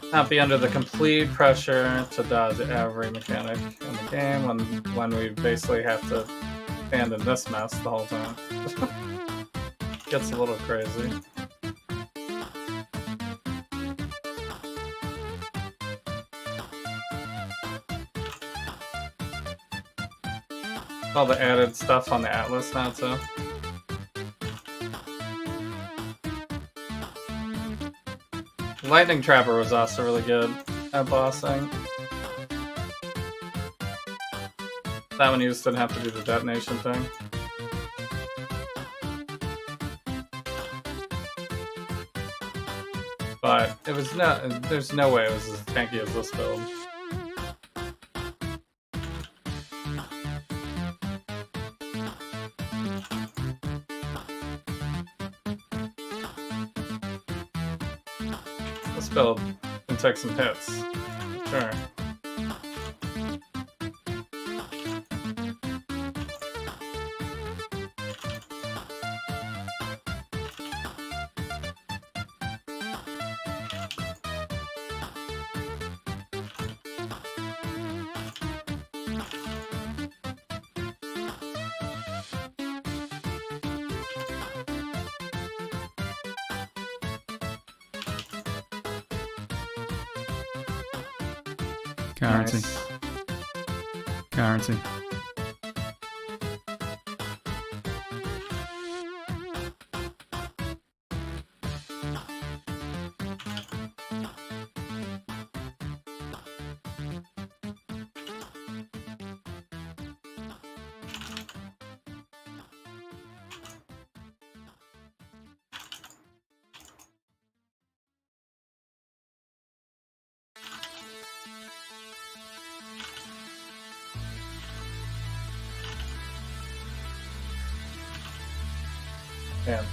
know. Not be under the complete pressure to dodge every mechanic in the game when we basically have to stand in this mess the whole time. Gets a little crazy. All the added stuff on the Atlas now too. Lightning Trapper was also really good at bossing. That one you just didn't have to do the detonation thing. But it was there's no way it was as tanky as this build. This build can take some hits, sure. Currency. Nice. Currency. Damn.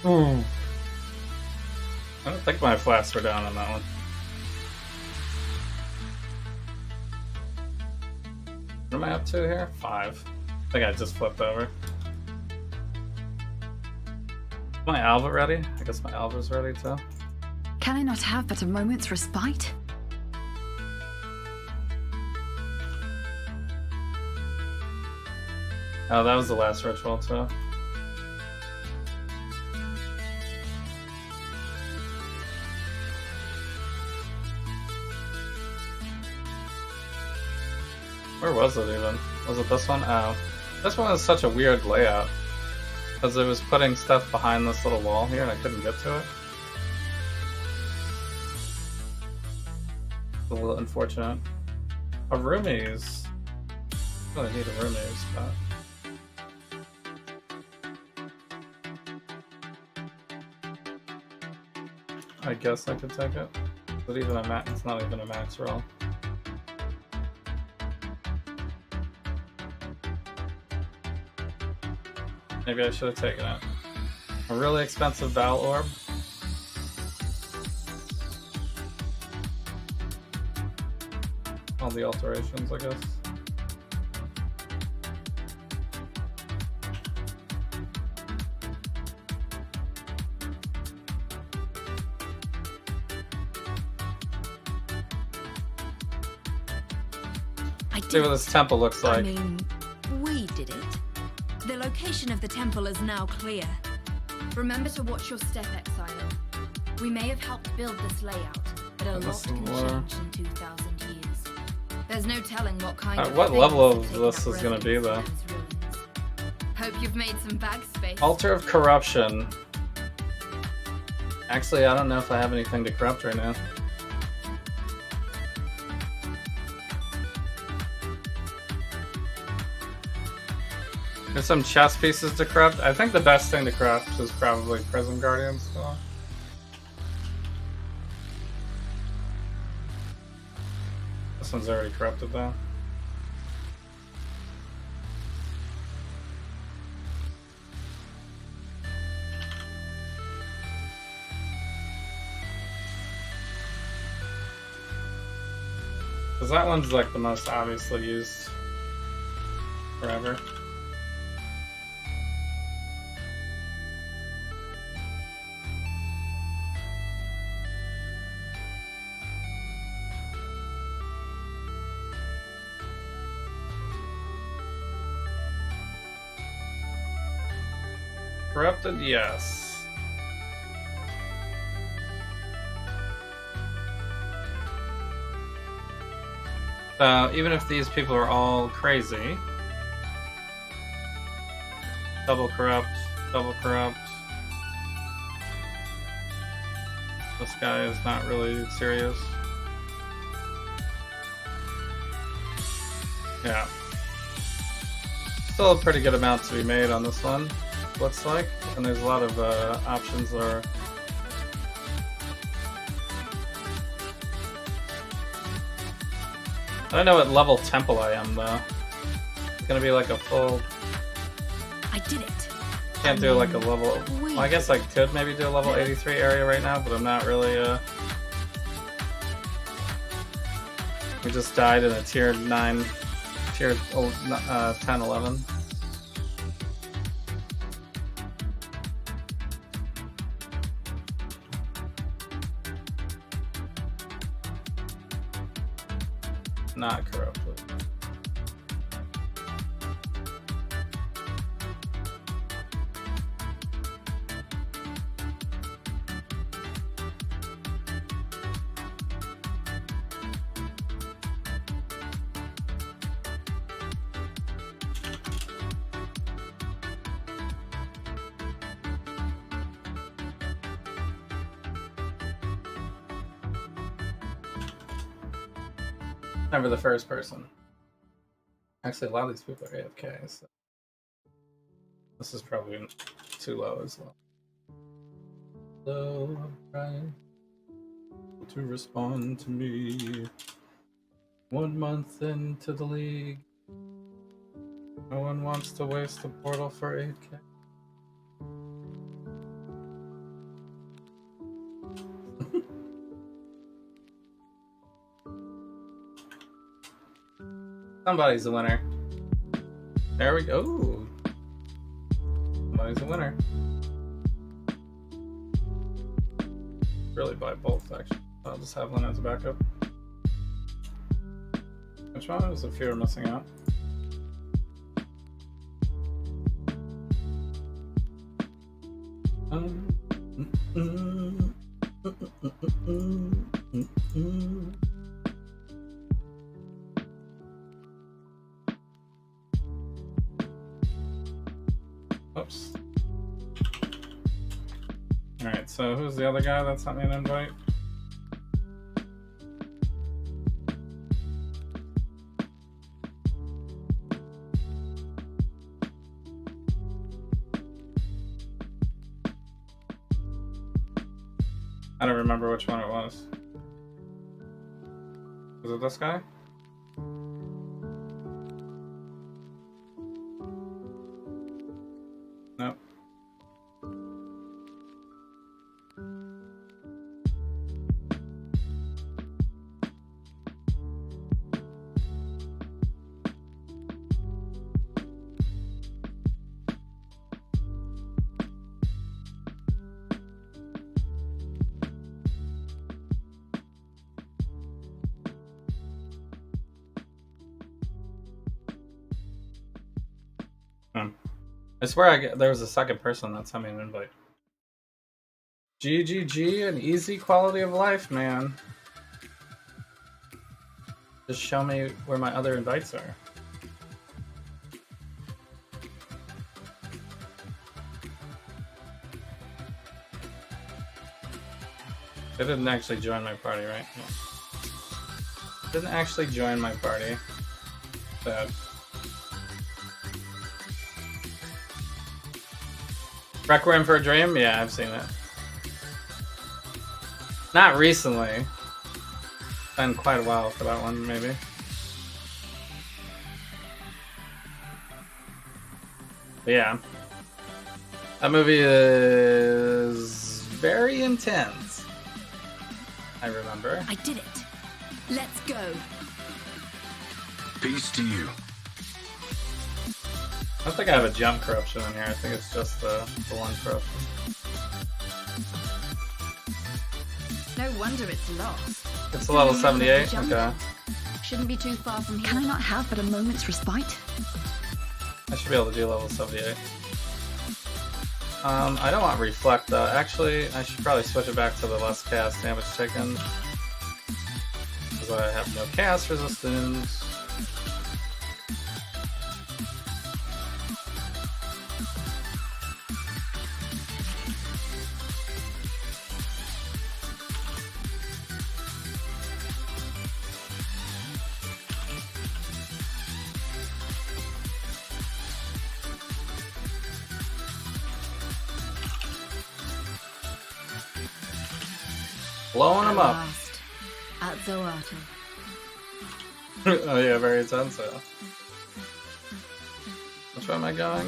Ooh. I don't think my flats were down on that one. What am I up to here? 5. I think I just flipped over. My Alva ready? I guess my Alva's ready too. Can I not have but a moment's respite? Oh, that was the last ritual too. Where was it even? Was it this one? Oh. This one is such a weird layout. Because it was putting stuff behind this little wall here and I couldn't get to it. It's a little unfortunate. A roomies. I really need a roomies, but... I guess I could take it. But even a max, it's not even a max roll. Maybe I should have taken it. A really expensive Battle Orb. All the alterations, I guess. See what this temple looks like. I mean, we did it. The location of the temple is now clear. Remember to watch your step, Exile. We may have helped build this layout, but a lot can change in 2,000 years. There's no telling what kind of what things level have of taken this up is going to be, though? residence in those ruins. Hope you've made some bag space. Altar of Corruption. Actually, I don't know if I have anything to corrupt right now. There's some chess pieces to corrupt. I think the best thing to corrupt is probably Prison Guardians. So. This one's already corrupted though. Because that one's like the most obviously used forever. Corrupted, yes. Even if these people are all crazy, double corrupt, double corrupt. This guy is not really serious. Yeah. Still a pretty good amount to be made on this one, looks like. And there's a lot of options that are... I don't know what level temple I am, though. It's gonna be like a full... I did it. Can't do like a level... Well, I guess I could maybe do a level 83 area right now, but I'm not really, We just died in a tier 9... tier 10, 11. Not corrupted. Never the first person. Actually, a lot of these people are AFK, so this is probably too low as well. Low, right? To respond to me. 1 month into the league. No one wants to waste a portal for 8K. Somebody's a winner. There we go. Ooh. Somebody's a winner. Really buy both, actually. I'll just have one as a backup. Which one? There's a few are missing out. Oops. Alright, so who's the other guy that sent me an invite? I don't remember which one it was. Was it this guy? Nope. I swear there was a second person that sent me an invite. GGG and easy quality of life, man. Just show me where my other invites are. They didn't actually join my party, right? No. Didn't actually join my party. Sad. Requiem for a Dream? Yeah, I've seen it. Not recently. Been quite a while for that one, maybe. But yeah. That movie is very intense. I remember. I did it. Let's go. Peace to you. I don't think I have a jump corruption in here. I think it's just the one corruption. No wonder it's lost. It's a level 78. Okay. Shouldn't be too far from here. Can I not have but a moment's respite? I should be able to do level 78. I don't want reflect though. Actually, I should probably switch it back to the less cast damage taken. Because I have no cast resistance. Blowing them up. At Zoato. Oh yeah, very intense. Which way am I going?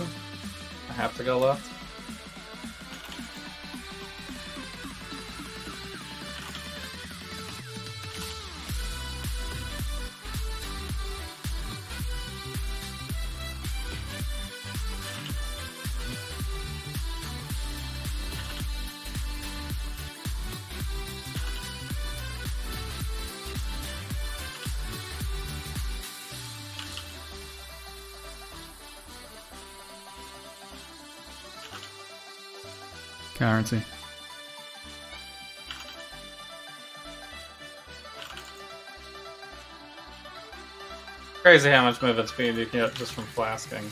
I have to go left. Guarantee. Crazy how much movement speed you can get just from flasking.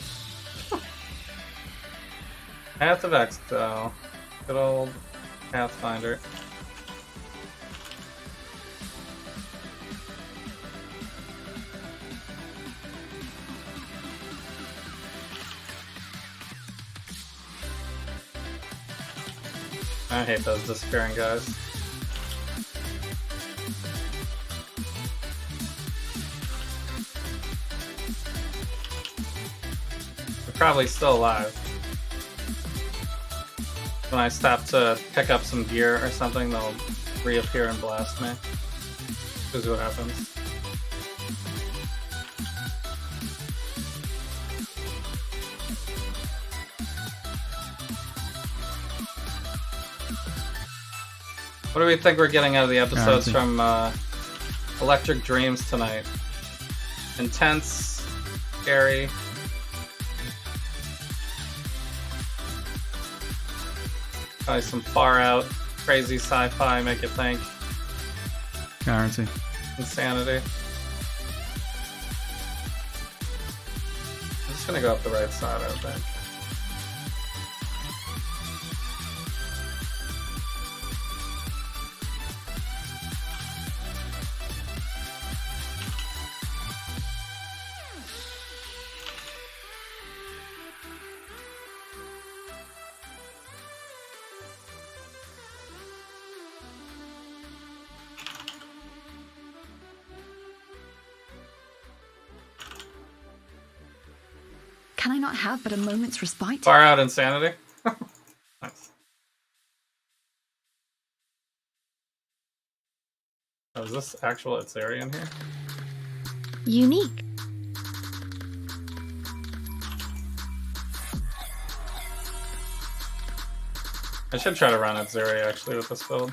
Path of X though. Good old Pathfinder. I hate those disappearing guys. probably still alive. When I stop to pick up some gear or something, they'll reappear and blast me. This is what happens. What do we think we're getting out of the episodes from Electric Dreams tonight? Intense, scary. Probably some far out, crazy sci-fi, make you think. Guarantee. Insanity. I'm just gonna go up the right side, I think. Can I not have but a moment's respite? Far out insanity. Nice. Oh, is this actual Itzarian here? Unique. I should try to run Itzari actually with this build.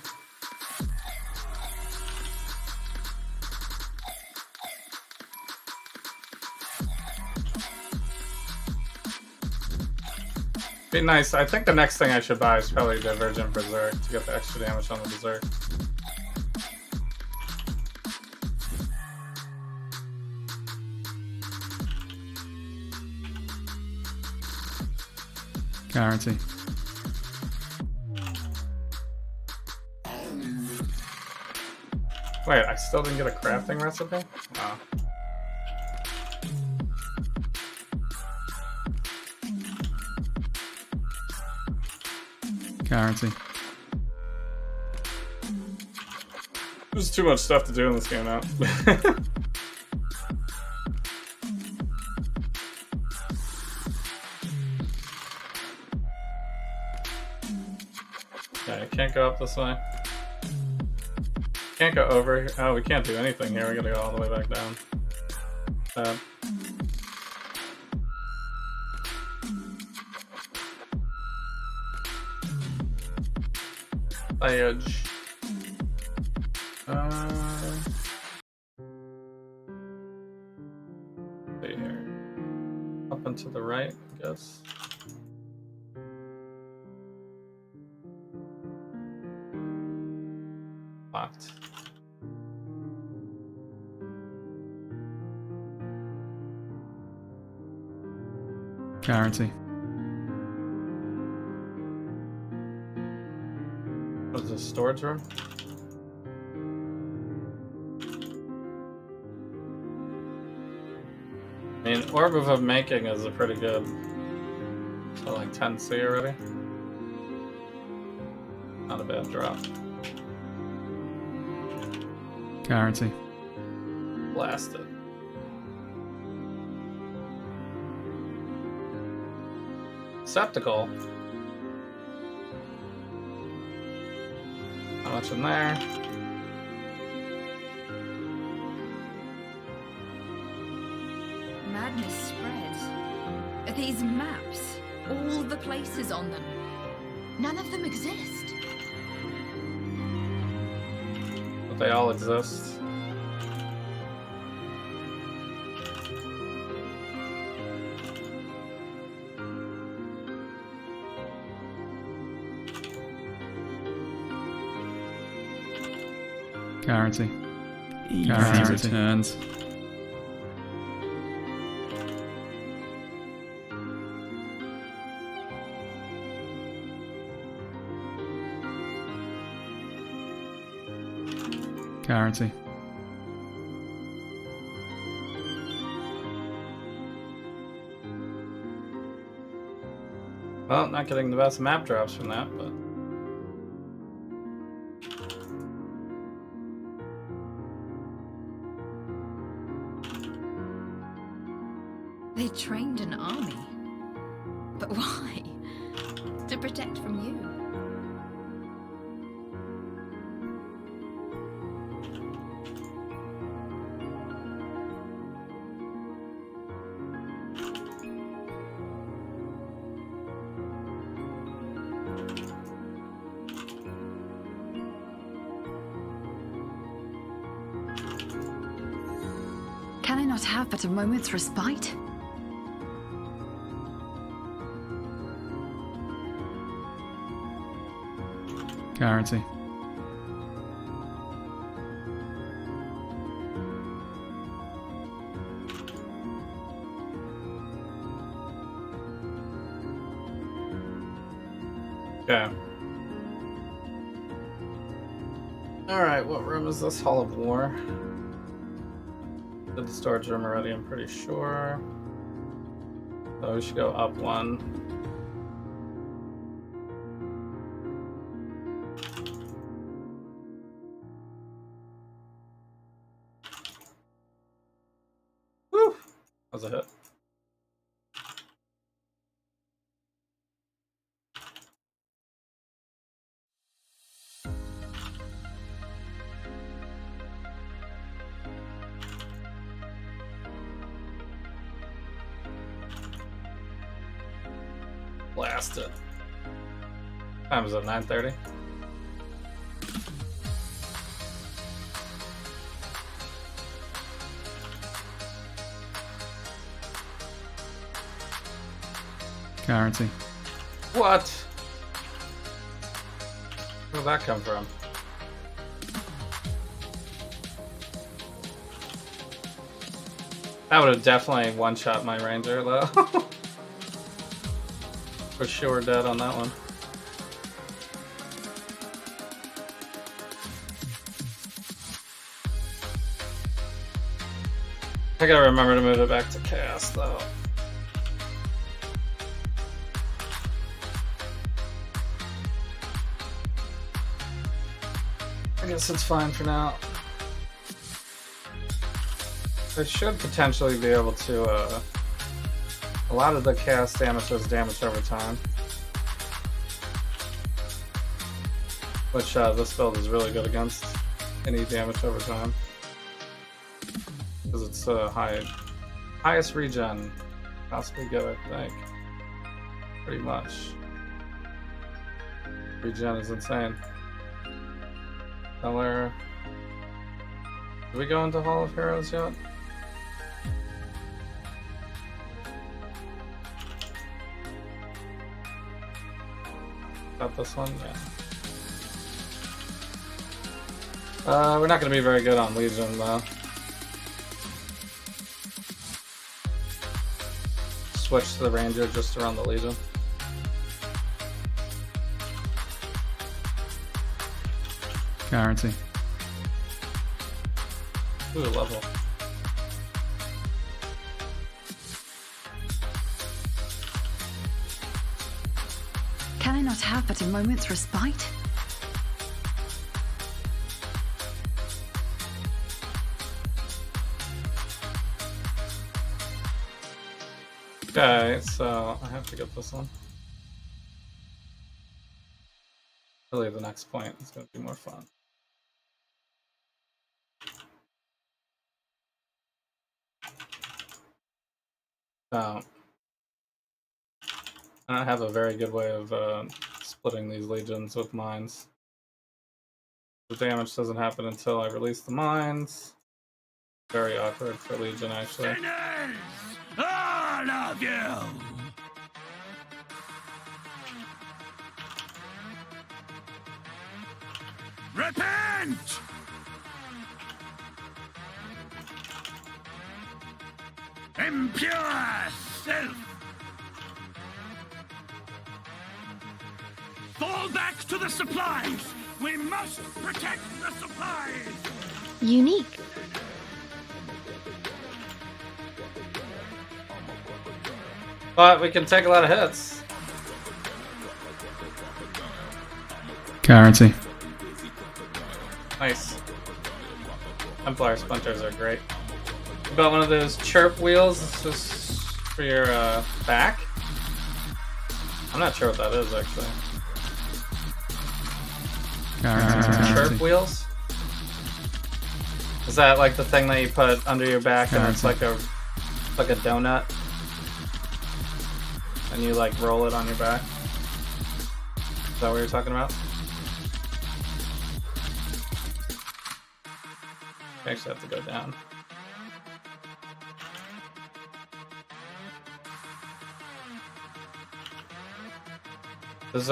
Be nice. I think the next thing I should buy is probably Divergent Berserk to get the extra damage on the Berserk. Guarantee. Wait, I still didn't get a crafting recipe? Oh. Guarantee. There's too much stuff to do in this game now. Okay, I can't go up this way. Can't go over here. Oh, we can't do anything here. We gotta go all the way back down. Edge. See here. Up and to the right, I guess. Locked. Guarantee. What is this, storage room? I mean, Orb of Making is a pretty good. So like 10C already. Not a bad drop. Guarantee. Blast it. Receptacle. How much in there? Madness spreads. These maps, all the places on them, none of them exist. But they all exist. Guarantee. Guarantee returns. Guarantee. Well, not getting the best map drops from that, but They trained an army. But why? To protect from you. Can I not have but a moment's respite? Guarantee. Okay. Alright, what room is this? Hall of War. Did the storage room already, I'm pretty sure. So we should go up one. Woo! That was a hit. Blast it. Time is it? 9:30. Guarantee. What? Where'd that come from? That would have definitely one-shot my ranger, though. For sure dead on that one. I gotta remember to move it back to chaos, though. I guess it's fine for now. I should potentially be able to, a lot of the chaos damage does damage over time. Which, this build is really good against any damage over time. Because it's, highest regen possibly get, I think. Pretty much. Regen is insane. Color. Did we go into Hall of Heroes yet? Got this one? Yeah. We're not going to be very good on Legion, though. Switch to the Ranger just to run the Legion. Guarantee. Ooh, level. Can I not have but a moment's respite? Okay, so I have to get this one. Really, the next point is going to be more fun. I don't have a very good way of splitting these legions with mines. The damage doesn't happen until I release the mines. Very awkward for Legion, actually. Sinners! All of you! Repent! Impure self! Fall back to the supplies! We must protect the supplies! Unique. But we can take a lot of hits. Guarantee. Nice. Templar splinters are great. Got one of those chirp wheels. It's just for your back. I'm not sure what that is actually. Guaranteed. Chirp wheels? Is that like the thing that you put under your back and it's like a donut? And you like roll it on your back? Is that what you're talking about? I actually have to go down. Does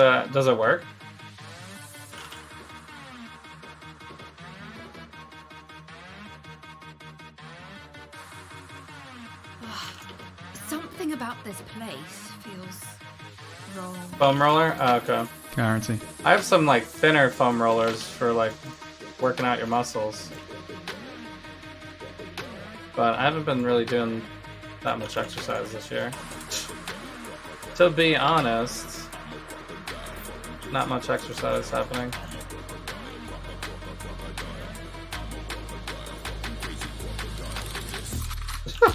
it work? Something about this place feels wrong. Foam roller? Oh, okay. Guarantee. I have some like thinner foam rollers for like working out your muscles. But I haven't been really doing that much exercise this year. To be honest, not much exercise happening.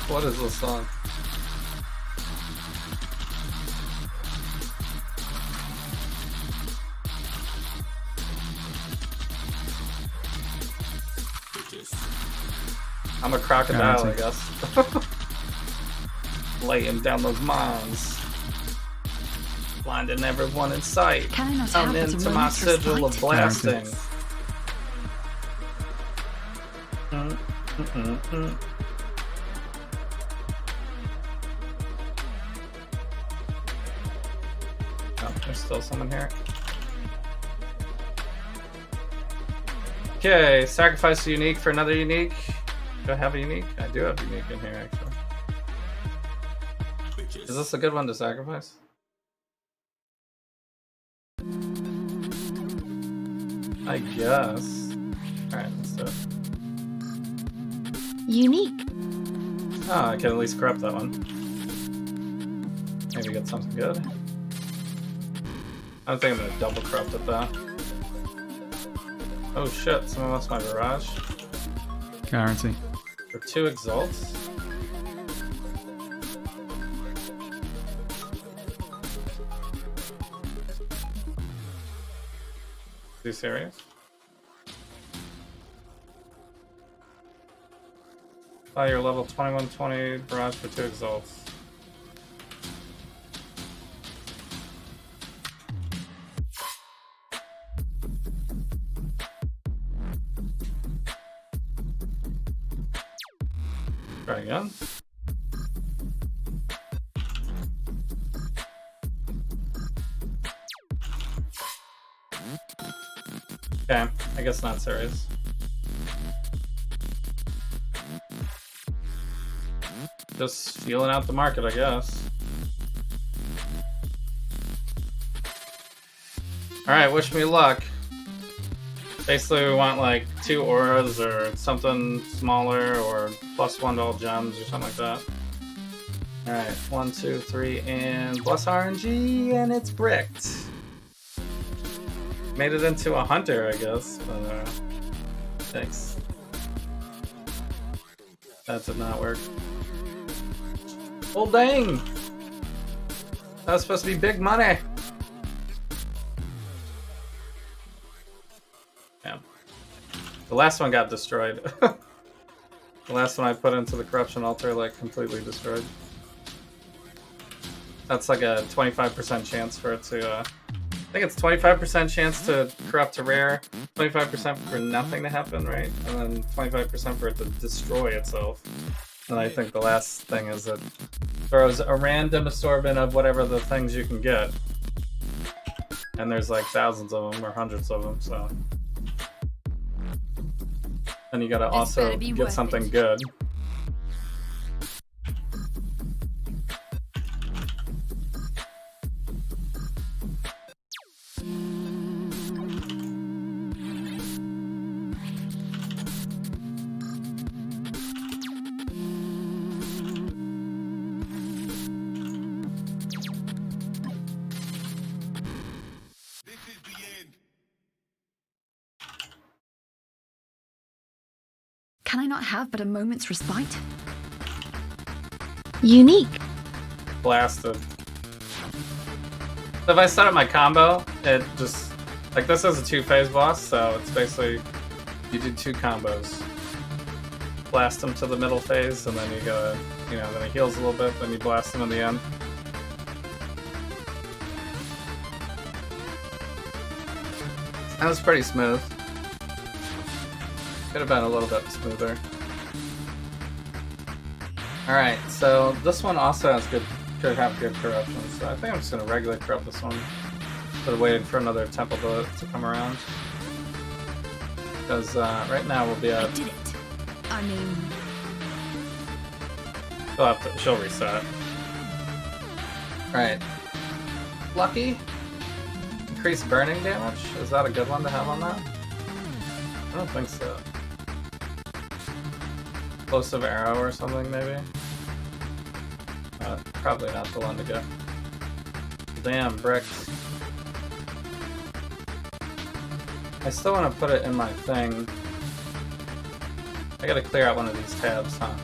What is this song? I'm a crocodile, I guess. Laying down those mines. Blinding everyone in sight. Can I not Come have into my sigil of blasting. Oh, there's still someone here. Okay, sacrifice a unique for another unique. Do I have a unique? I do have a unique in here, actually. Is this a good one to sacrifice? I guess. Alright, let's do it. Unique. Oh, I can at least corrupt that one. Maybe get something good. I don't think I'm gonna double corrupt it though. Oh shit, someone wants my barrage. Guarantee. For 2 exalts? Are you serious? Oh, you're level 2120 barrage for 2 exalts. Try again. Okay, I guess not serious. Just feeling out the market, I guess. Alright, wish me luck. Basically, we want like 2 auras or something smaller or +1 to all gems or something like that. Alright, 1, 2, 3, and plus RNG, and it's bricked. Made it into a hunter, I guess, but thanks. That did not work. Well, dang! That was supposed to be big money! Yeah. The last one got destroyed. The last one I put into the corruption altar, like, completely destroyed. That's like a 25% chance for it to, I think it's 25% chance to corrupt to rare, 25% for nothing to happen, right? And then 25% for it to destroy itself. And I think the last thing is it throws a random assortment of whatever the things you can get. And there's like thousands of them or hundreds of them, so. And you gotta also get something good. Can I not have but a moment's respite? Unique. Blasted. So if I set up my combo, it just like this is a 2-phase boss, so it's basically you do 2 combos. Blast him to the middle phase, and then you go, you know, then he heals a little bit, then you blast him in the end. That was pretty smooth. Could have been a little bit smoother. Alright, so this one also has could have good corruption, so I think I'm just gonna regularly corrupt this one. Instead of waiting for another temple to come around. Because right now we'll be I at. did it. I mean, She'll reset. Alright. Lucky? Increased burning damage? Is that a good one to have on that? I don't think so. Explosive arrow or something, maybe? Probably not the one to go. Damn, bricks. I still want to put it in my thing. I gotta clear out one of these tabs, huh?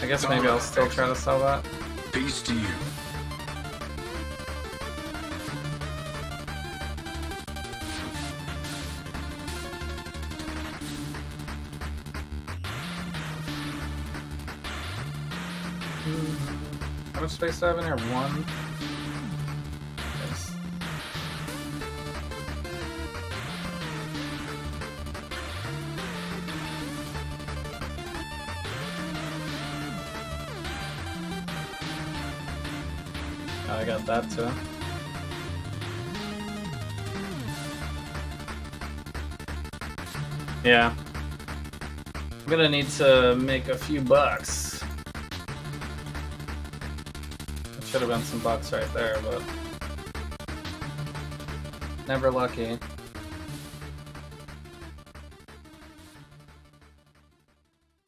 I guess maybe I'll still try to sell that. Peace to you. How much space do I have in here? 1? Yes. Oh, I got that too. Yeah. I'm gonna need to make a few bucks. Should have been some bucks right there, but never lucky.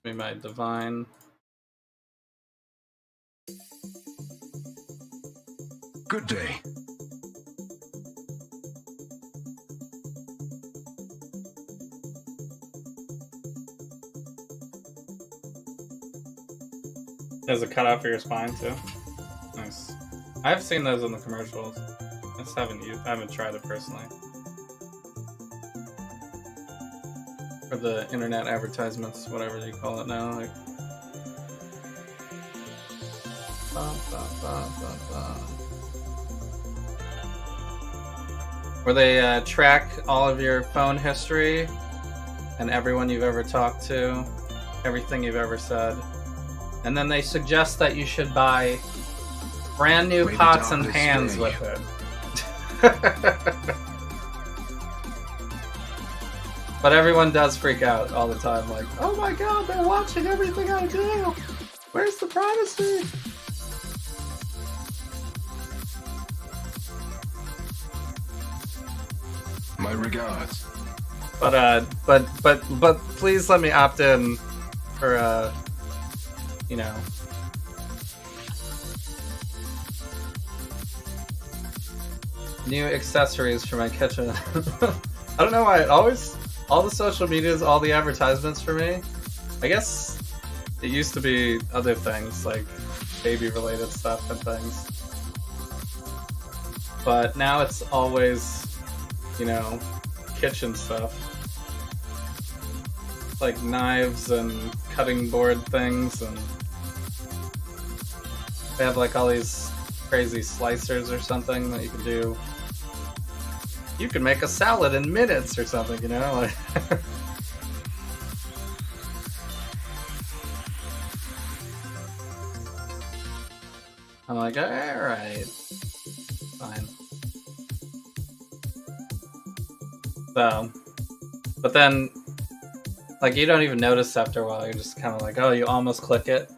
We might divine. Good day. There's a cutout for your spine too. Nice. I've seen those in the commercials. I just haven't tried it personally. For the internet advertisements, whatever you call it now, like. Where they track all of your phone history and everyone you've ever talked to, everything you've ever said, and then they suggest that you should buy brand new pots and pans with it. But everyone does freak out all the time, like, oh my god, they're watching everything I do! Where's the privacy? My regards. But please let me opt in for, you know, new accessories for my kitchen. I don't know why all the social medias, all the advertisements for me, I guess it used to be other things like baby related stuff and things, but now it's always, you know, kitchen stuff. It's like knives and cutting board things, and they have like all these crazy slicers or something that you can do. You can make a salad in minutes or something, you know? Like I'm like, alright. Fine. So, but then, like, you don't even notice after a while. You're just kind of like, oh, you almost click it.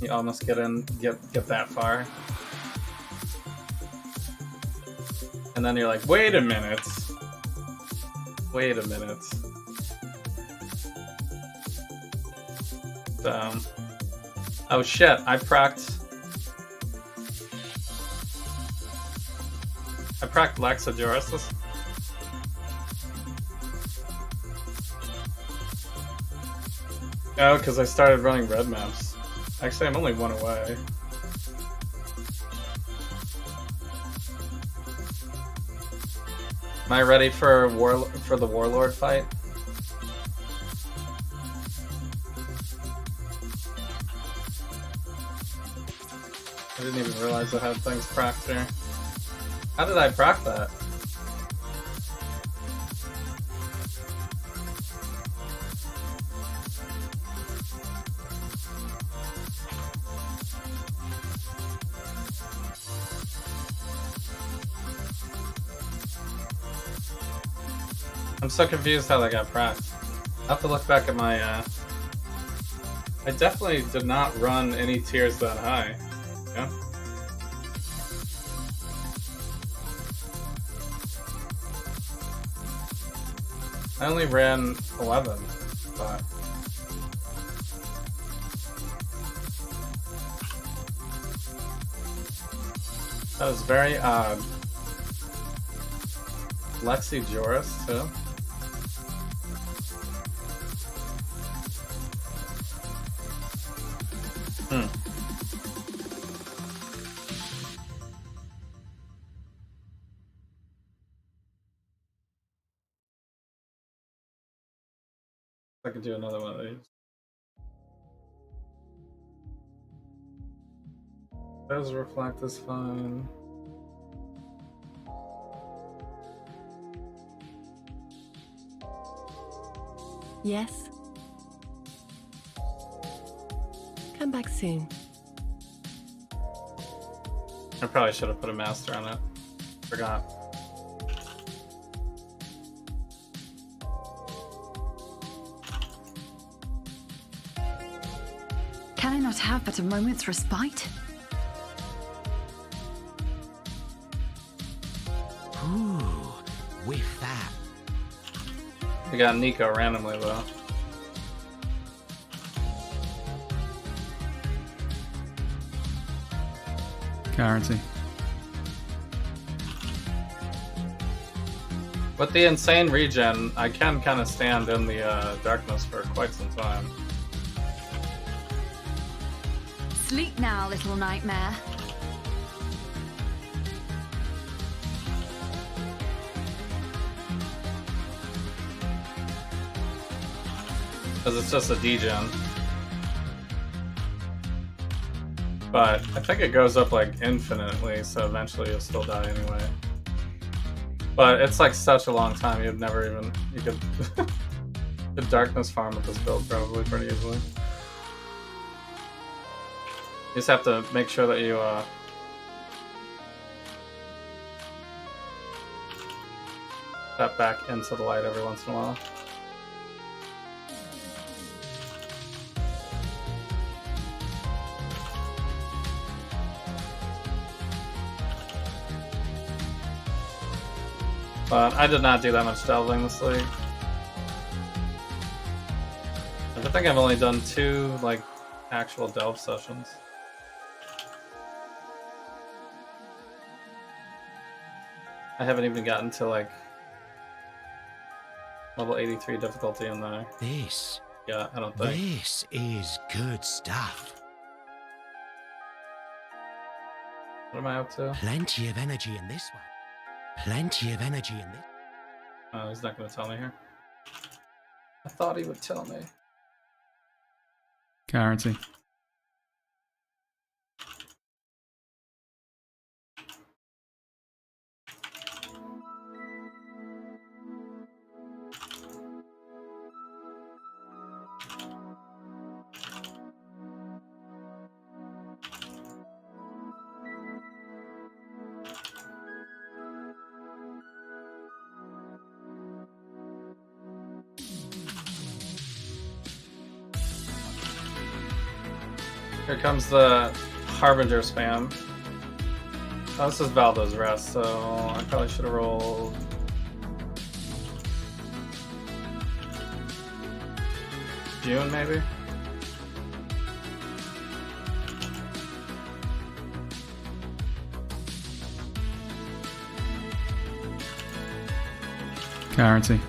You almost get that far. And then you're like, wait a minute. Wait a minute. So, oh shit, I procced Lexajoris. Oh, because I started running red maps. Actually, I'm only one away. Am I ready for the Warlord fight? I didn't even realize I had things procced here. How did I proc that? I'm so confused how that got procced. I'll have to look back at my, I definitely did not run any tiers that high. Yeah. I only ran 11, but... That was very odd. Lexi Joris, too. I could do another one of these. Does reflect is fine. Yes. Come back soon. I probably should have put a master on it. Forgot. Can I not have but a moment's respite? Ooh, with that. We got Nico randomly though. Guarantee. With the insane regen, I can kind of stand in the darkness for quite some time. Sleep now, little nightmare. Because it's just a degen. But I think it goes up like infinitely, so eventually you'll still die anyway. But it's like such a long time, you'd never even... You could... the darkness farm with this build probably pretty easily. You just have to make sure that you step back into the light every once in a while. But I did not do that much delving this league. I think I've only done 2 like actual delve sessions. I haven't even gotten to like level 83 difficulty in there. This. Yeah, I don't think. This is good stuff. What am I up to? Plenty of energy in this one. Plenty of energy in this. Oh, he's not going to tell me here. I thought he would tell me. Guarantee. Here comes the Harbinger spam. Oh, this is Valdo's Rest, so I probably should have rolled... June, maybe? Guarantee.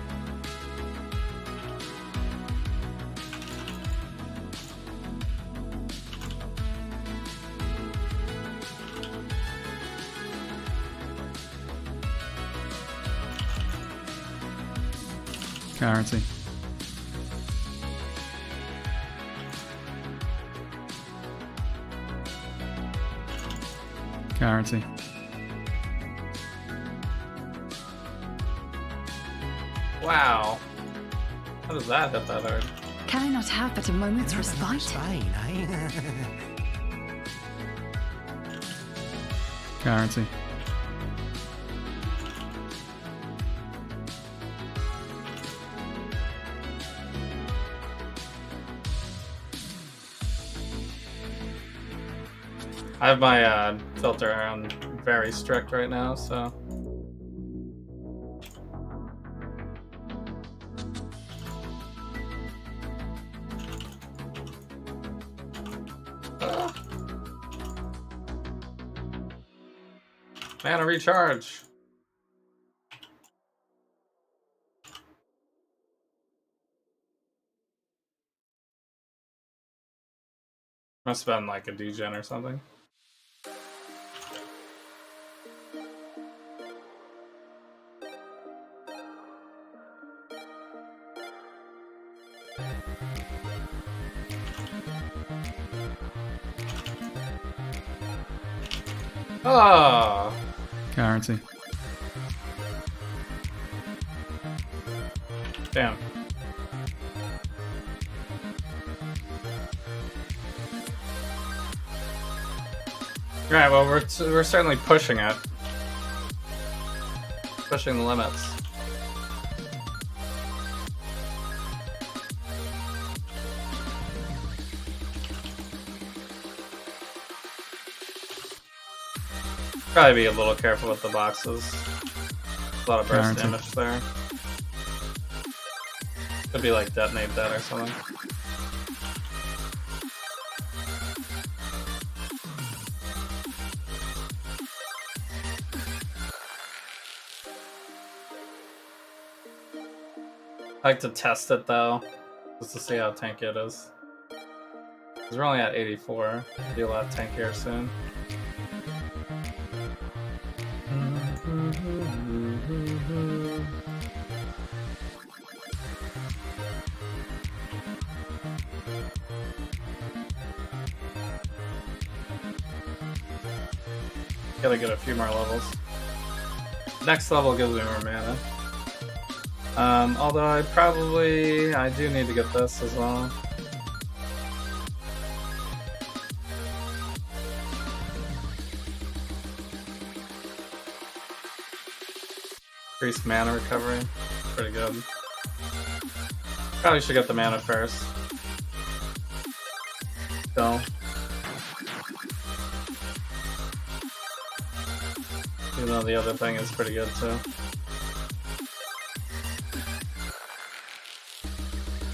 Guarantee. Guarantee. Wow. How does that hit that hard? Can I not have but a moment's respite? Fine, eh? Guarantee. I have my filter on very strict right now, so. Mana recharge. Must have been like a degen or something. Oh. Guarantee. Damn. Right, well, we're certainly pushing it. Pushing the limits. Probably be a little careful with the boxes. A lot of burst Guaranteed. damage there. Could be like detonate that or something. I like to test it though, just to see how tanky it is. Because we're only at 84. It'll be a lot tankier soon. Gotta get a few more levels. Next level gives me more mana. Although I do need to get this as well. Increased mana recovery. Pretty good. Probably should get the mana first. So. Even though the other thing is pretty good too.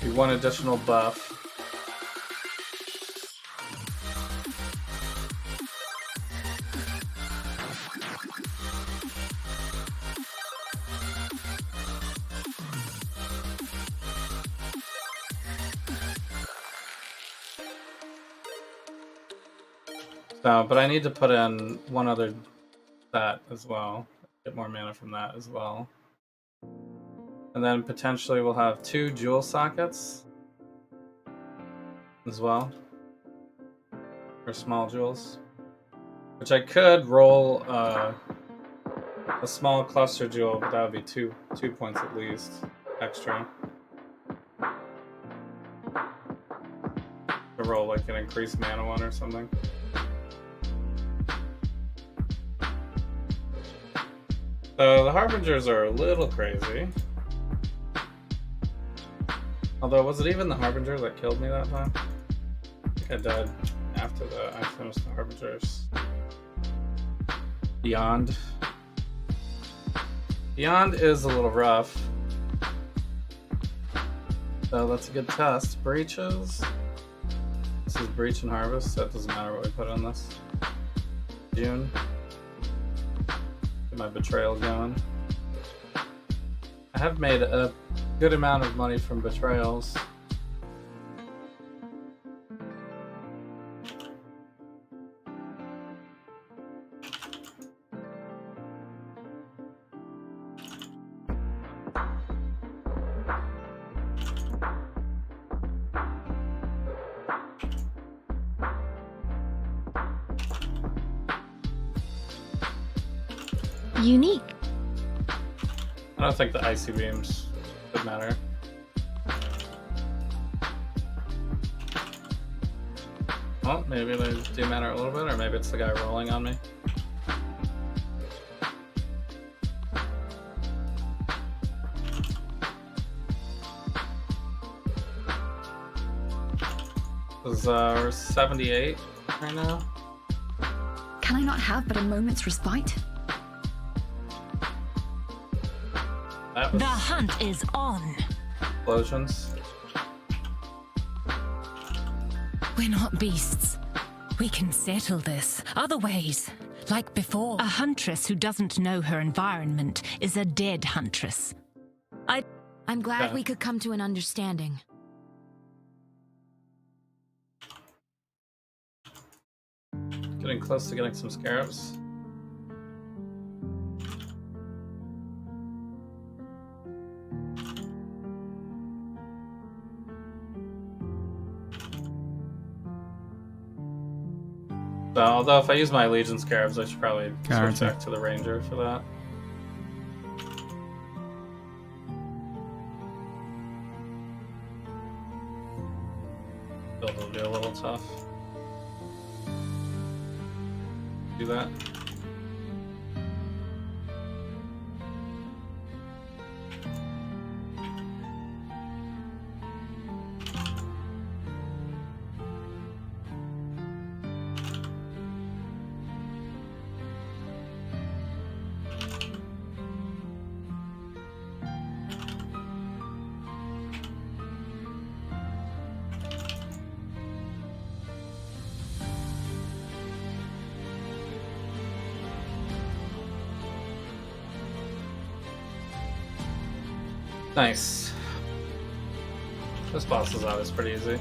Be one additional buff. So, but I need to put in one other that as well. Get more mana from that as well. And then potentially we'll have 2 jewel sockets as well. For small jewels. Which I could roll a small cluster jewel, but that would be two points at least extra. To roll like an increased mana one or something. So the Harbingers are a little crazy. Although, was it even the Harbinger that killed me that time? I think I died after I finished the Harbingers. Beyond. Beyond is a little rough. So that's a good test. Breaches. This is Breach and Harvest, so it doesn't matter what we put on this. June. Get my Betrayal going. I have made a good amount of money from betrayals. Unique. I don't think the icy beams would matter. Well, maybe they do matter a little bit, or maybe it's the guy rolling on me. We're 78 right now. Can I not have but a moment's respite? That was The hunt is on. explosions. We're not beasts. We can settle this other ways, like before. A huntress who doesn't know her environment is a dead huntress. I'm glad Okay. we could come to an understanding. Getting close to getting some scarabs. So, although if I use my Legion scarabs, I should probably switch Guarantee. back to the Ranger for that. Build will be a little tough. Do that. Nice. This boss is always pretty easy.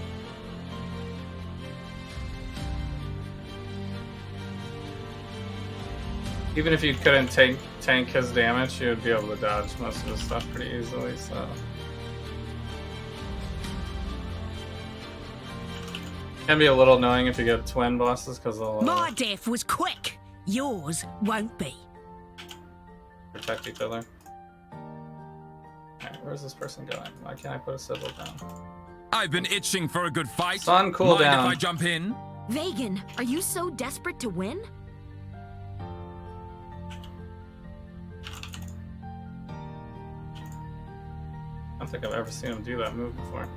Even if you couldn't tank his damage, you would be able to dodge most of his stuff pretty easily, so... Can be a little annoying if you get twin bosses, because they'll My death was quick. Yours won't be. protect each other. Alright, where's this person going? Why can't I put a sigil down? I've been itching for a good fight. Sun cooldown. Mind if I jump in? Vegan, are you so desperate to win? I don't think I've ever seen him do that move before.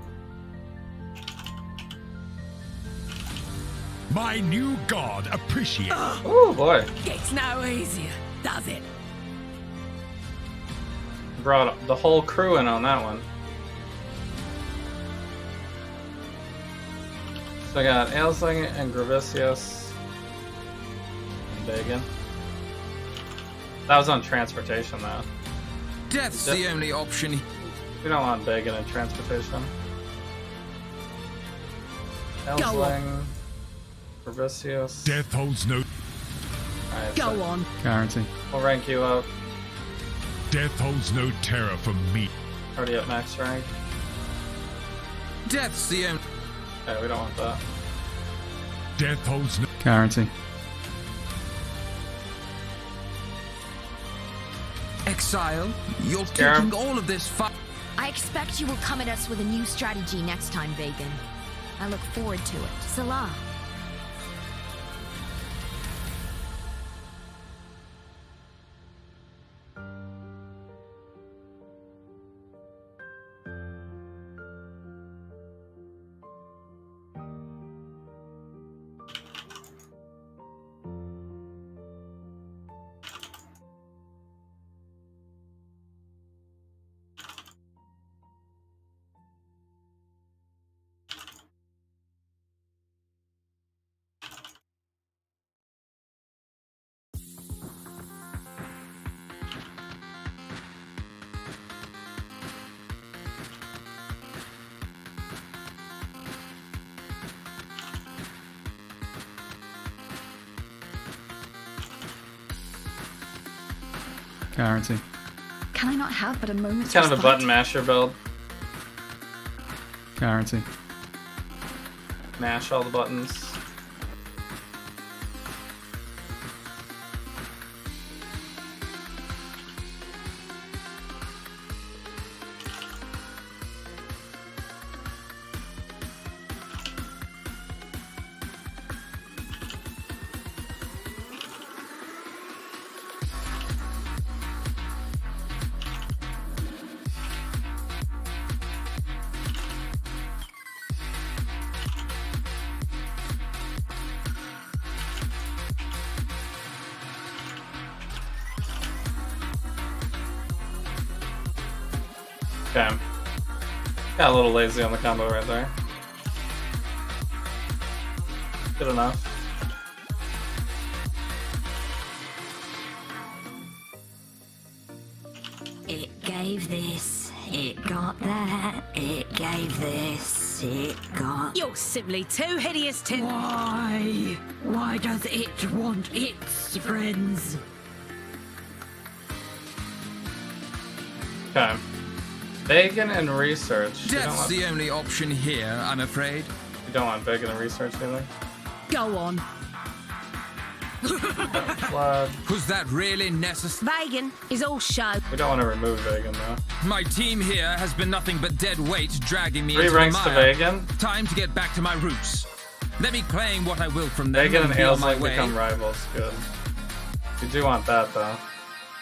My new god appreciates. Oh boy. Gets no easier, does it? Brought the whole crew in on that one. So I got Ailsling and Gravicius and Bacon. That was on transportation though. Death's the only option. We don't want Bacon in transportation. Ailsling, Gravicius. Death holds no. Alright, Go so on. Guarantee. we'll rank you up. Death holds no terror for me. Already at max rank. Death's the only. Okay, we don't want that. Death holds no. Guarantee. Exile, you're Scarab. taking all of this fight. I expect you will come at us with a new strategy next time, Vegan. I look forward to it. Salah. Guarantee. Can I not have but a moment's It's kind of a respite? button masher build. Guarantee. Mash all the buttons. Okay. Got a little lazy on the combo right there. Good enough. It gave this, it got that, it gave this, it got... You're simply too hideous to... Why? Why does it want its friends? Okay. Bacon and research. Death's the only option here, I'm afraid. You don't want bacon and research either? Go on. Blood. Was that really necessary? Vegan is all show. We don't want to remove vegan though. My team here has been nothing but dead weight dragging me 3 into ranks the to mire. vegan. Time to get back to my roots. Let me claim what I will from them. Vegan and be on ales my like way. become rivals. Good. You do want that though.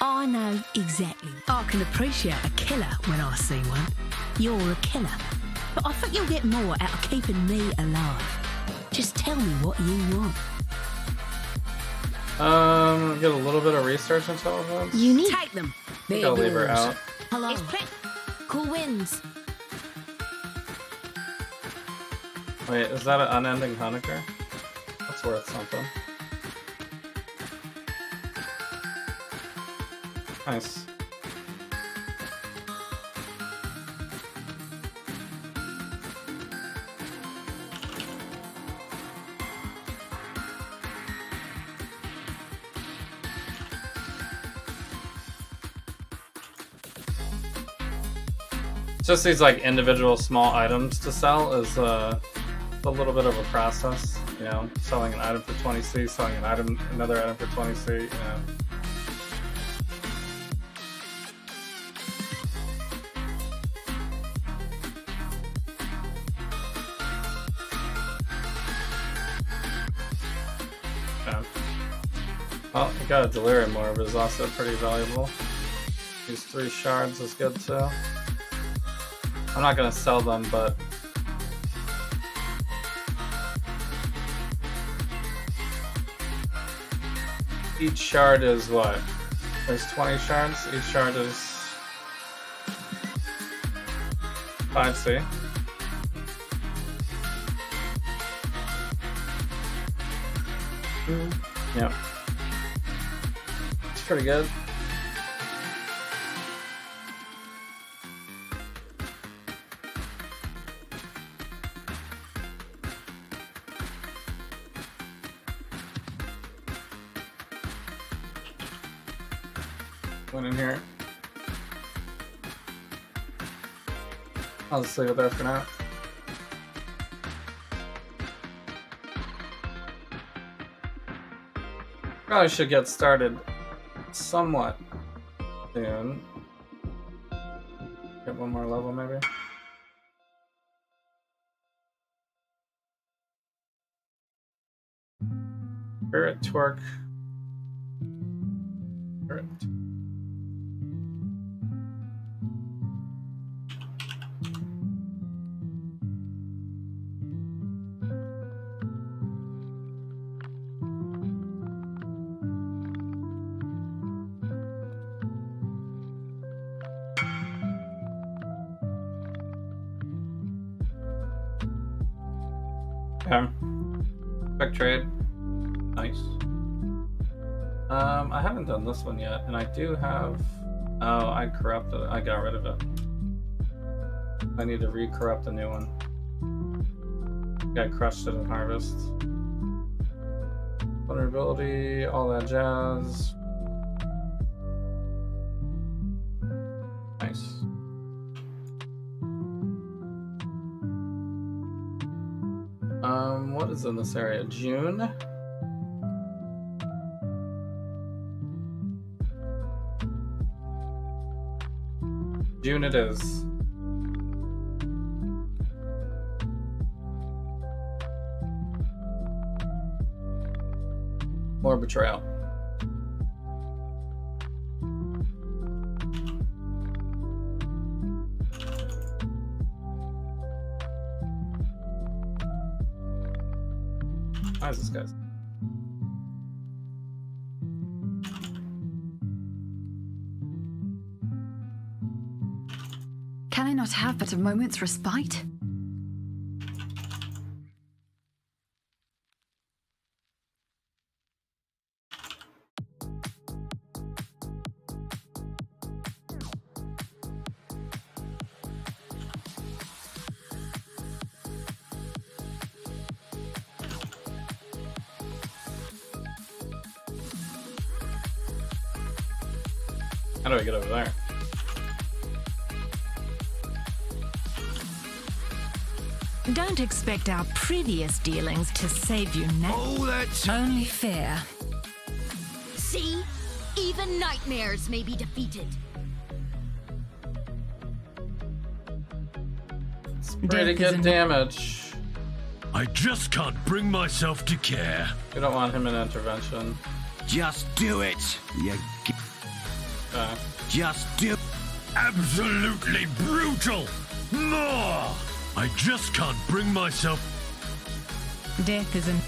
I know exactly. I can appreciate a killer when I see one. You're a killer. But I think you'll get more out of keeping me alive. Just tell me what you want. Get a little bit of research intelligence. You need... Take them. I think I'll leave her out. Hello. It's cool winds. Wait, is that an unending Honecker? That's worth something. Nice. Just these like individual small items to sell is a little bit of a process, you know, selling an item for 20C, selling another item for 20C, you know. Okay. Well, we got a delirium orb is also pretty valuable. These 3 shards is good too. I'm not gonna sell them, but each shard is what? There's 20 shards. Each shard is 5C. Yep. It's pretty good. One in here. I'll just leave it there for now. Probably should get started somewhat soon. Get one more level maybe. Spirit Twerk. Spirit. Okay. Quick trade. Nice. I haven't done this one yet, and I do have... Oh, I corrupted it. I got rid of it. I need to re-corrupt a new one. I crushed it in Harvest. Vulnerability, all that jazz. Nice. What is in this area? June? June it is. More betrayal. Why is this guy's? Can I not have but a moment's respite? How do I get over there? Don't expect our previous dealings to save you now. Oh, that's only fair. See? Even nightmares may be defeated. It's pretty good damage. I just can't bring myself to care. We don't want him in intervention. Just do it. Just do. Absolutely brutal. More. I just can't bring myself. Death is an.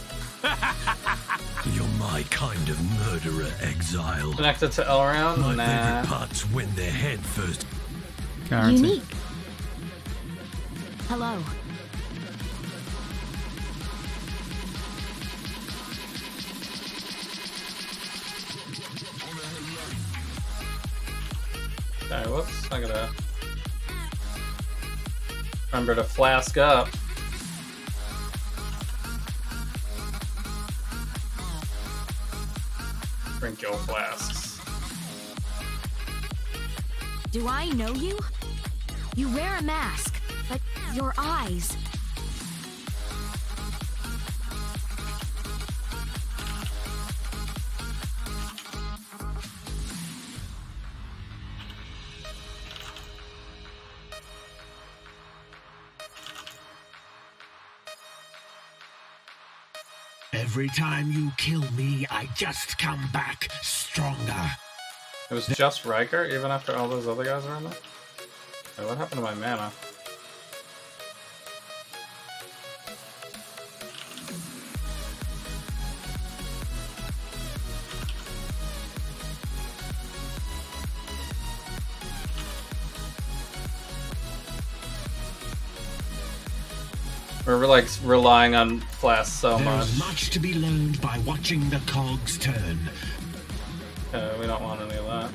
You're my kind of murderer, Exile. Connected to L round? My nah. favorite part's when their head first. Guarantee. Unique. Hello. Okay, whoops. I gotta remember to flask up. Drink your flasks. Do I know you? You wear a mask, but your eyes. Every time you kill me, I just come back stronger. It was just Riker, even after all those other guys were in there? Wait, what happened to my mana? We're like relying on flasks so much. There's much to be learned by watching the cogs turn. We don't want any of that.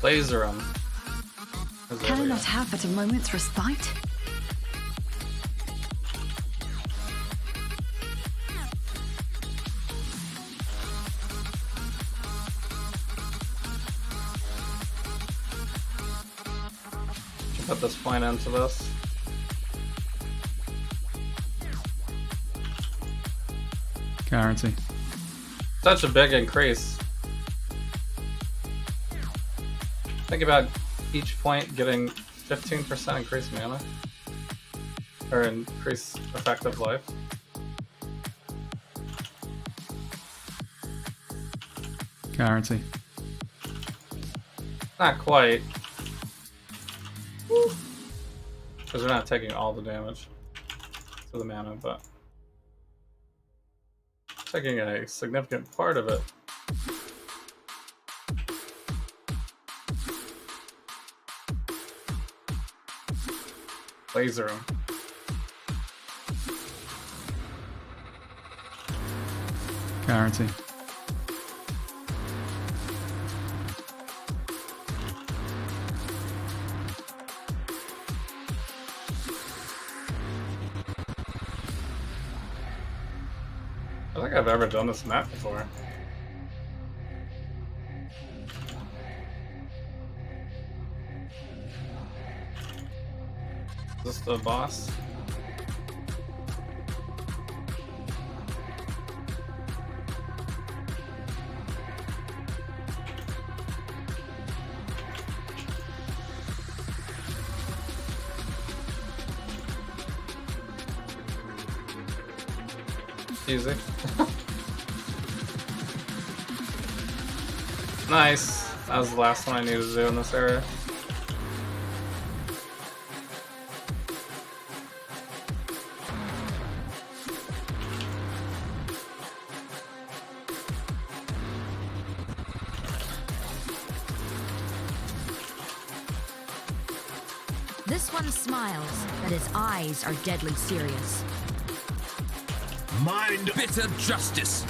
Laser him. Can I not have but a moment's respite? Put this point into this. Guarantee. Such a big increase. Think about each point getting 15% increased mana. Or increased effective life. Guarantee. Not quite. Because we're not taking all the damage to the mana, but taking a significant part of it. Laser him. Guarantee. I don't think I've ever done this map before. Is this the boss? Easy. Nice. That was the last one I needed to do in this area. This one smiles, but his eyes are deadly serious. Mind bitter justice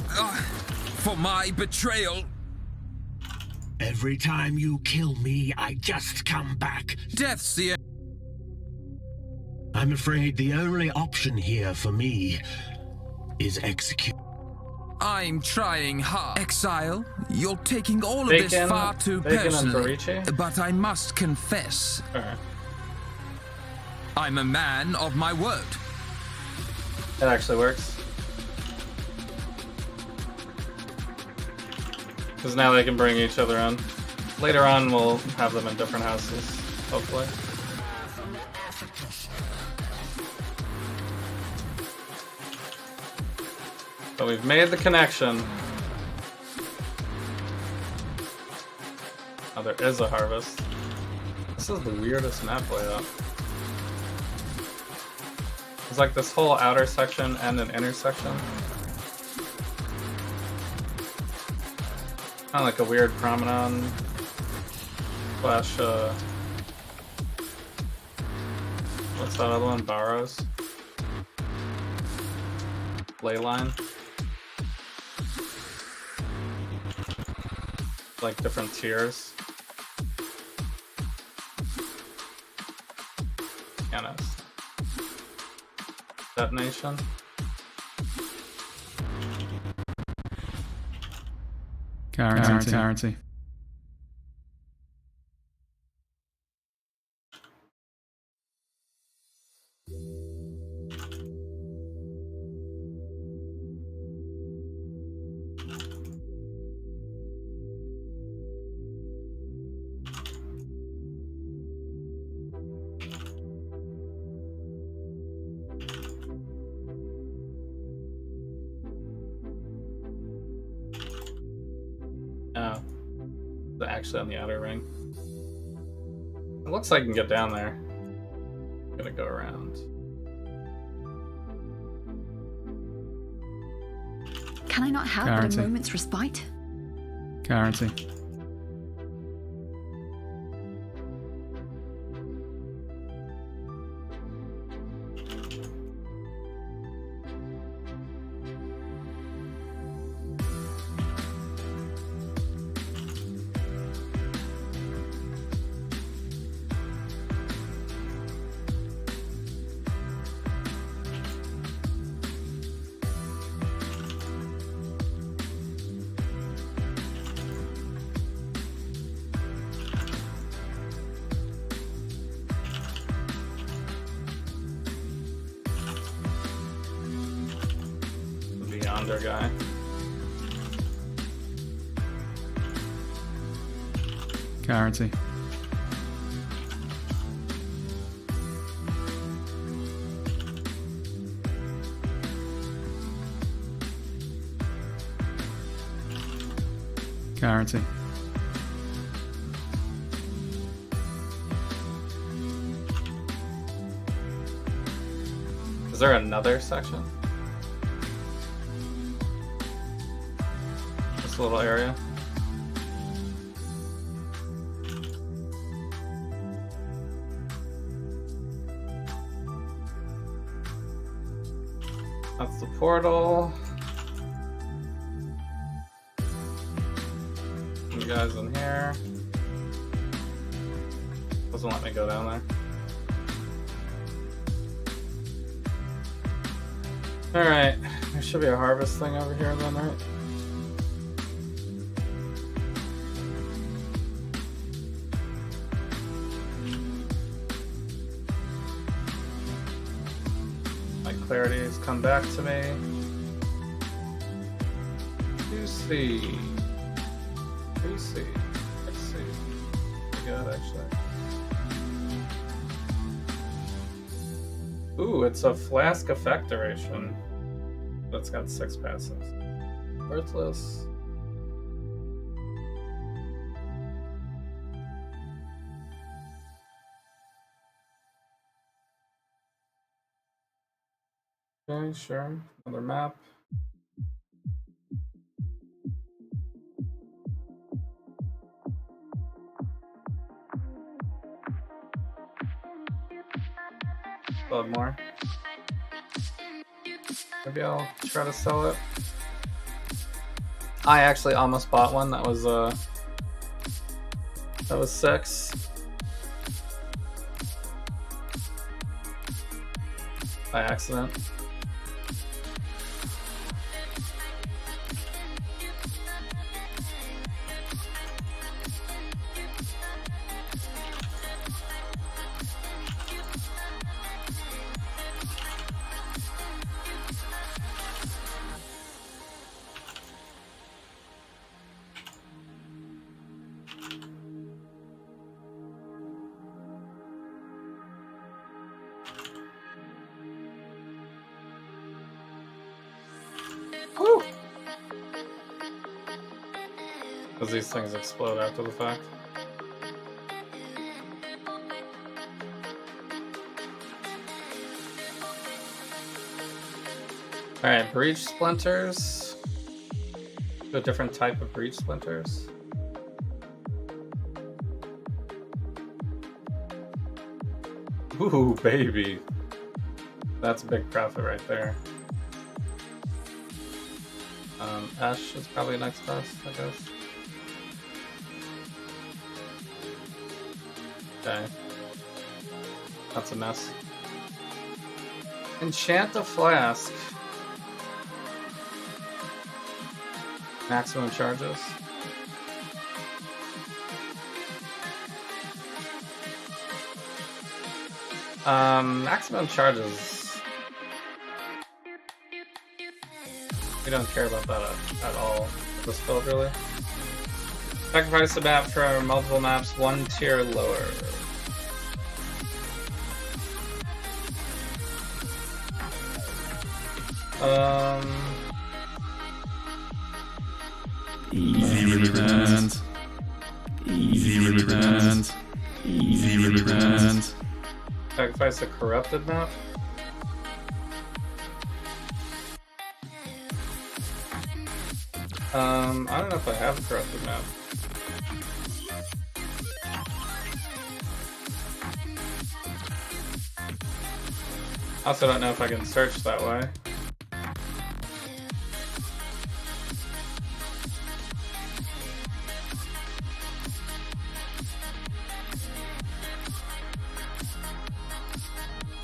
for my betrayal. Every time you kill me, I just come back. Death's the... I'm afraid the only option here for me is execute. I'm trying hard. Exile, you're taking all of this far too personally. But I must confess, I'm a man of my word. It actually works. Because now they can bring each other in. Later on, we'll have them in different houses, hopefully. But we've made the connection. Oh, there is a harvest. This is the weirdest map layout. It's like this whole outer section and an inner section. Kind of like a weird promenade slash, what's that other one? Barrows? Ley line? Like different tiers. Pianist. Detonation. Guarantee. Oh. It's actually on the outer ring. It looks like I can get down there. I'm gonna go around. Can I not help but a moment's respite? Guarantee. Beyonder guy. Guarantee. Guarantee. Is there another section? This little area? That's the portal. You guys in here. Doesn't let me go down there. Alright, there should be a harvest thing over here then, right? My clarity has come back to me. QC. Let's see. Pretty good, actually. Ooh, it's a flask effect duration. That's got 6 passes. Worthless. Okay, sure. Another map. A lot more. Maybe I'll try to sell it. I actually almost bought one. That was 6. By accident. Woo! Because these things explode after the fact. Alright, breach splinters. A different type of breach splinters. Ooh, baby. That's a big profit right there. Ash is probably next best, I guess. Okay. That's a mess. Enchant the flask. Maximum charges. Maximum charges. We don't care about that at all. This build, really. Sacrifice the map for multiple maps, 1 tier lower. Easy returns. Easy returns. Easy returns. Sacrifice a corrupted map. I don't know if I have a corrupted map. I also don't know if I can search that way.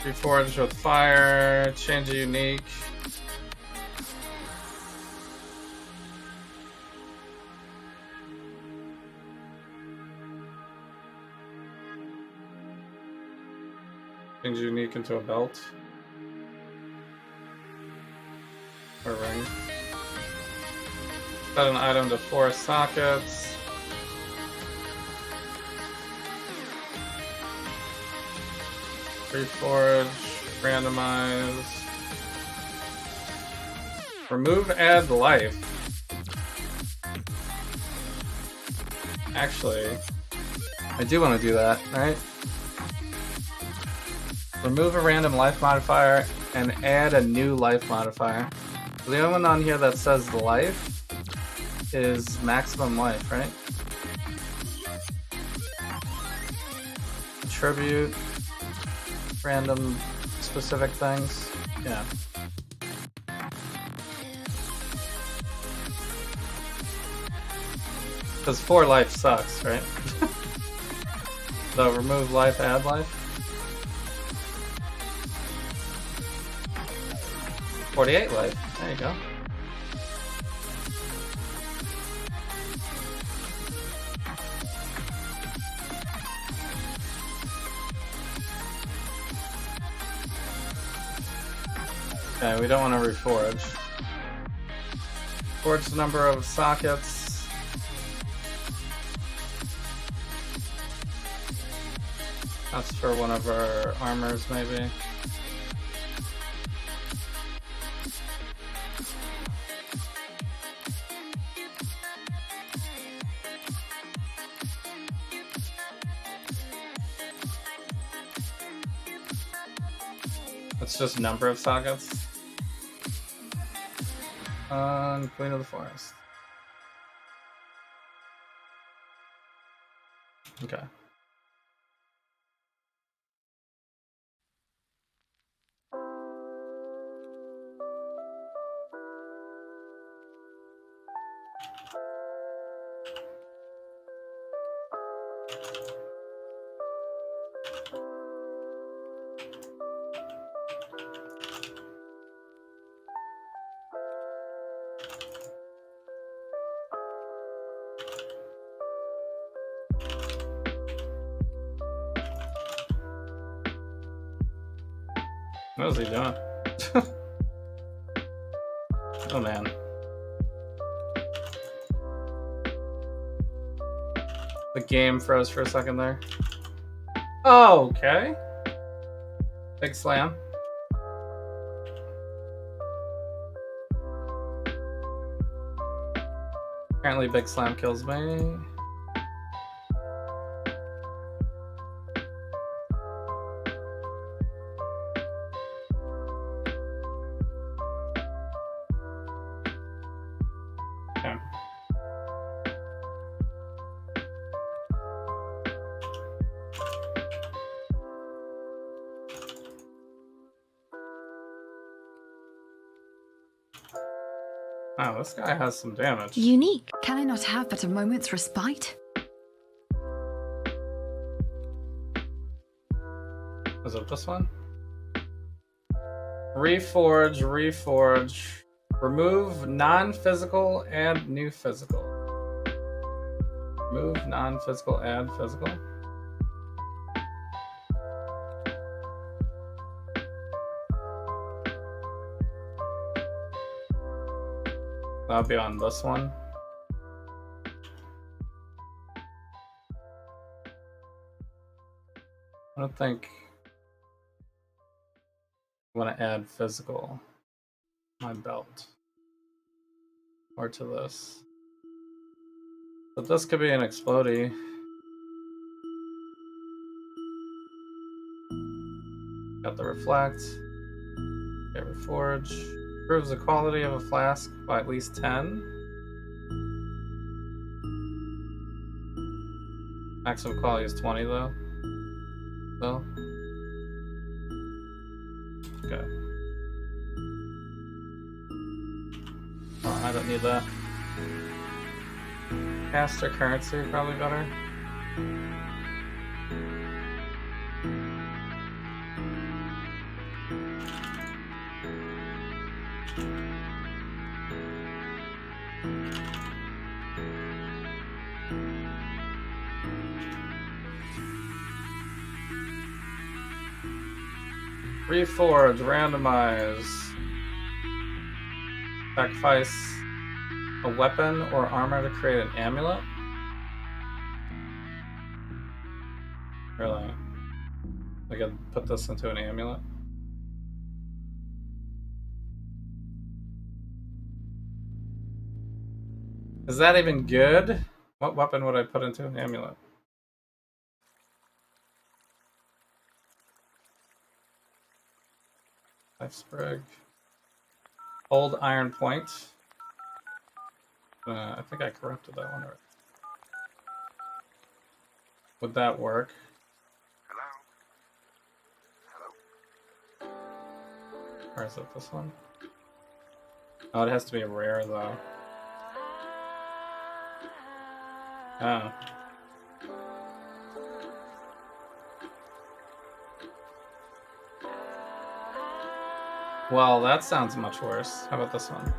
Reforged with fire, change a unique. Change unique into a belt. Or ring. Set an item to 4 sockets. Reforge, randomize. Remove add life. Actually, I do want to do that, right? Remove a random life modifier and add a new life modifier. The only one on here that says life is maximum life, right? Attribute, random specific things. Yeah. Because 4 life sucks, right? So remove life, add life. 48 life. There you go. Okay, we don't want to reforge. Forge the number of sockets. That's for one of our armors, maybe. It's just number of sockets. on Queen of the Forest. Okay. What is he doing? Oh man. The game froze for a second there. Oh, okay. Big slam. Apparently big slam kills me. Okay. Wow, this guy has some damage. Unique. Can I not have but a moment's respite? Is it this one? Reforge, reforge. Remove non-physical, add new physical. Remove non-physical, add physical. That'll be on this one. I don't think I want to add physical to my belt or to this. But this could be an explodey. Got the reflect. Okay, reforge. Improves the quality of a flask by at least 10. Maximum quality is 20 though. So. Okay. Oh, I don't need that. Caster currency, probably better. Reforge, randomize. Sacrifice a weapon or armor to create an amulet. Really? I could put this into an amulet. Is that even good? What weapon would I put into an amulet? Life sprig. Old iron point. I think I corrupted that one. Would that work? Hello? Or is it this one? Oh, it has to be rare though. Oh. Well, that sounds much worse. How about this one?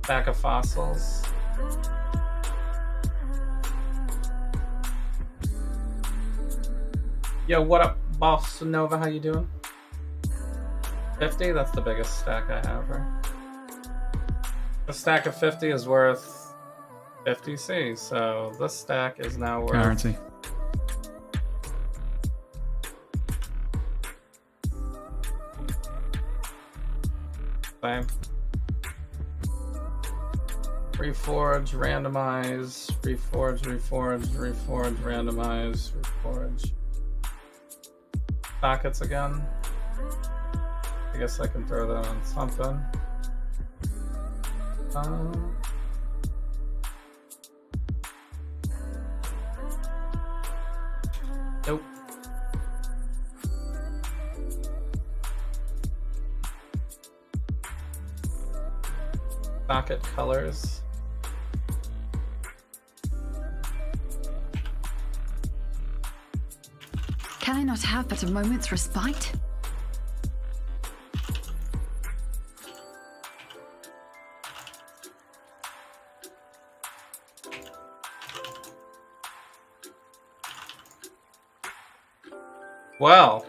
Pack of fossils. Yo, what up, Boss Nova? How you doing? 50? That's the biggest stack I have, right? A stack of 50 is worth 50C, so this stack is now worth... Currency. Same. Reforge, randomize, reforge, reforge, reforge, randomize, reforge. Pockets again. I guess I can throw that on something. Nope. Socket colors. Can I not have but a moment's respite? Well,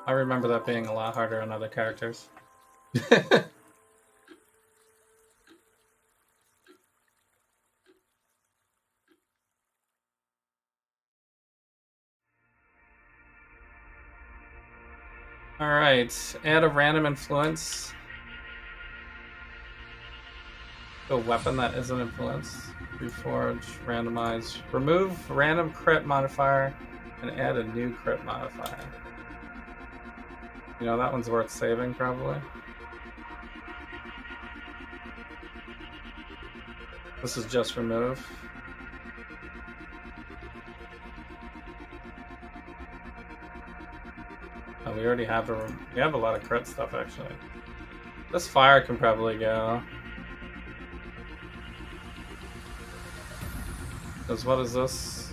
I remember that being a lot harder on other characters. Alright, add a random influence to a weapon that isn't influenced. Reforge, randomize, remove random crit modifier and add a new crit modifier. You know, that one's worth saving probably. This is just remove. Oh, we already have we have a lot of crit stuff actually. This fire can probably go. Because what is this?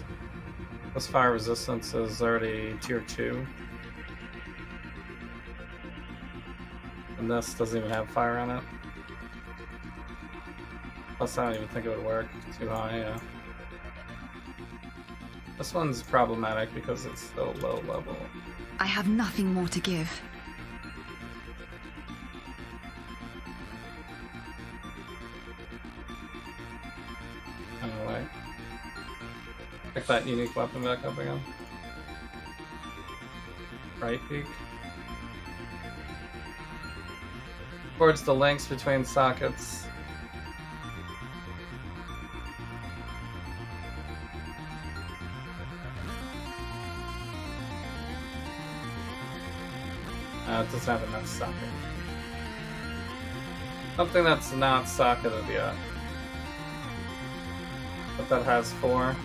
This fire resistance is already tier 2. And this doesn't even have fire on it. Plus I don't even think it would work. Too high, yeah. This one's problematic because it's so low level. I have nothing more to give. Anyway. Pick that unique weapon back up again. Right peak. Towards the links between sockets. It doesn't have enough socket. Something that's not socketed yet. But that has 4.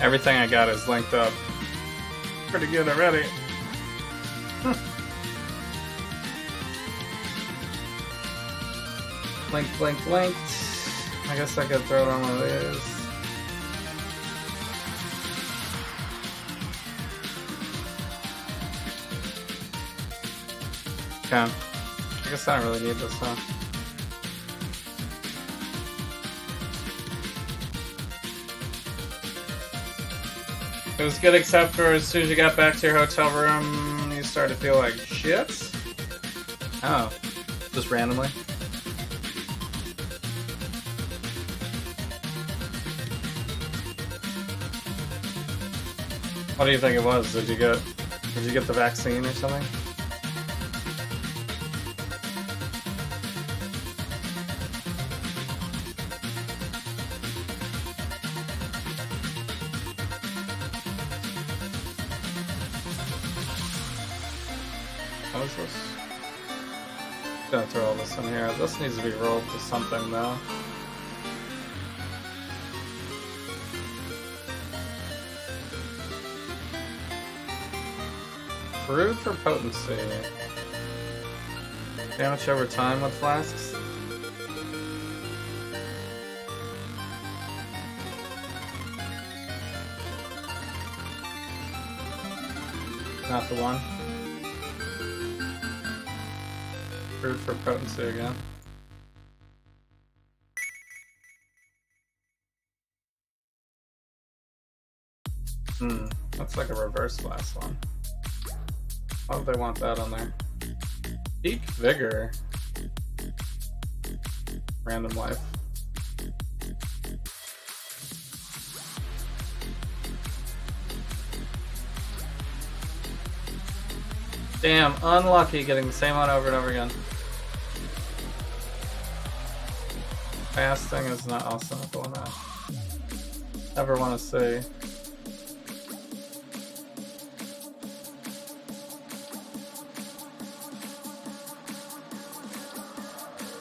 Everything I got is linked up. Pretty good already. Linked. I guess I could throw on one of these. Okay. I guess I don't really need this, huh? It was good except for as soon as you got back to your hotel room, you started to feel like shit? Oh. Just randomly? What do you think it was? Did you get the vaccine or something? What is this? I'm gonna throw all this in here. This needs to be rolled to something though. Brewed for potency. Damage over time with flasks. Not the one. Brewed for potency again. Looks like a reverse blast one. Why would they want that on there? Peak Vigor. Random life. Damn, unlucky getting the same one over and over again. Fasting is not also not the one I ever want to see.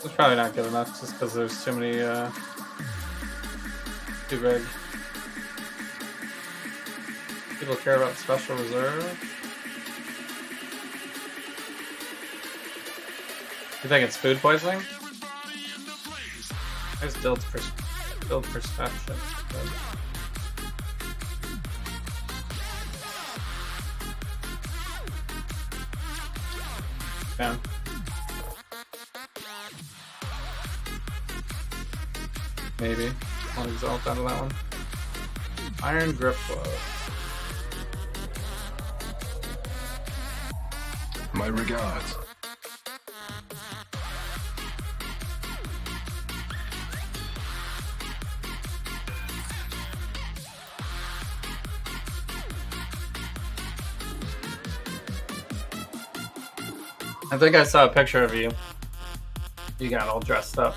It's probably not good enough just because there's too many, too big. People care about Special Reserve. You think it's food poisoning? There's build perception. Yeah. Maybe. I'll exalt out of that one. Iron Grip Glove. My regards. I think I saw a picture of you. You got all dressed up.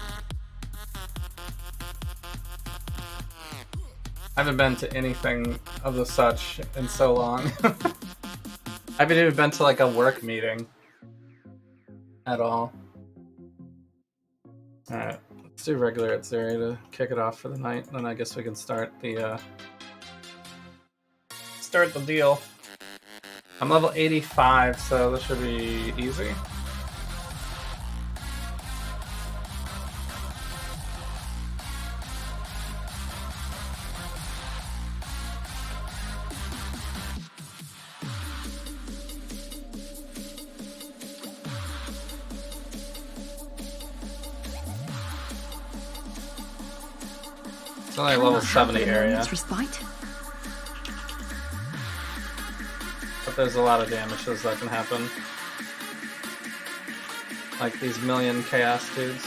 I haven't been to anything of the such in so long. I haven't even been to like a work meeting at all. Alright, let's do regular at Zeri to kick it off for the night, and then I guess we can start the deal. I'm level 85, so this should be easy. It's only a level 70 area. Respite. But there's a lot of damages that can happen. Like these million chaos dudes.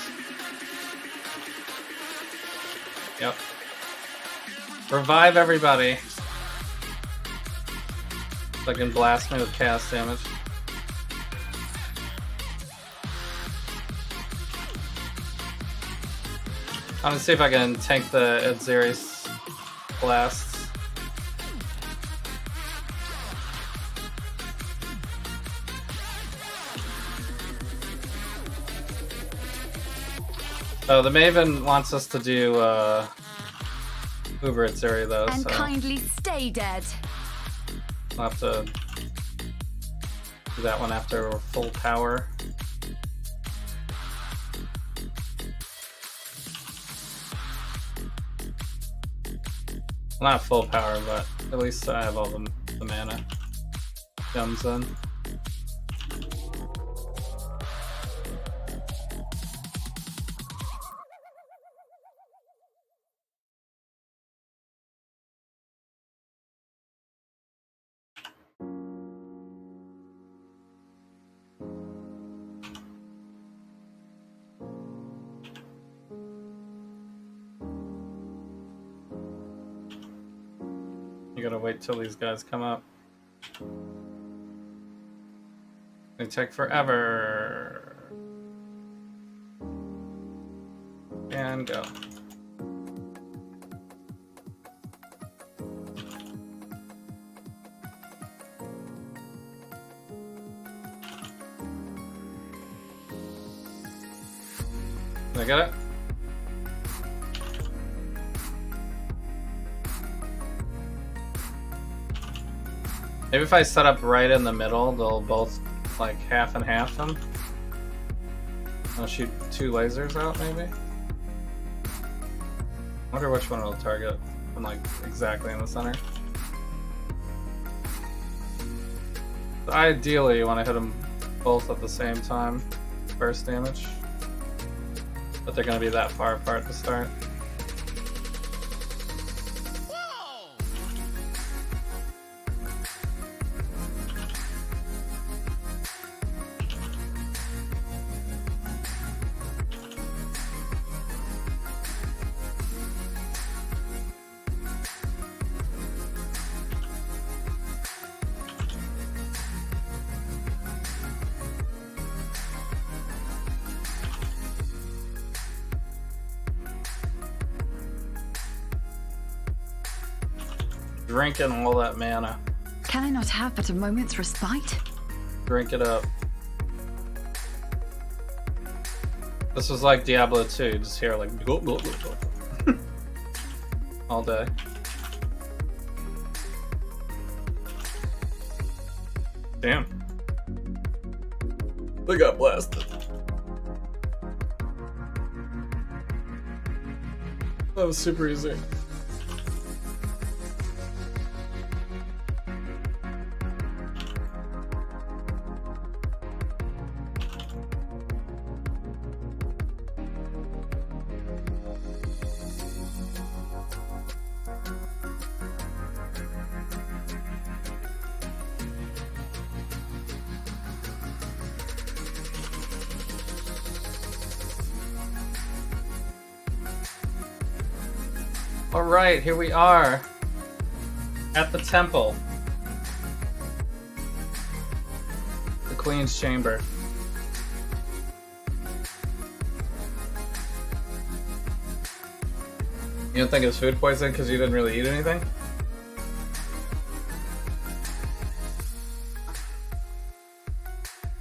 Yep. Revive everybody. So I can blast me with chaos damage. I'm gonna see if I can tank the Edzeri's blasts. Oh, the Maven wants us to do Uber Edzeri though, and so kindly stay dead. I'll have to do that one after full power. Not full power, but at least I have all the mana. Comes in. You gotta wait till these guys come up. They take forever. And go. Did I get it? Maybe if I set up right in the middle, they'll both like half and half them. I'll shoot two lasers out, maybe. I wonder which one it'll target. I'm like exactly in the center. So ideally, you want to hit them both at the same time, burst damage. But they're going to be that far apart to start. Drinking all that mana. Can I not have but a moment's respite? Drink it up. This was like Diablo 2, you just hear like all day. Damn. They got blasted. That was super easy. Alright, here we are at the temple. The Queen's Chamber. You don't think it's food poisoning because you didn't really eat anything?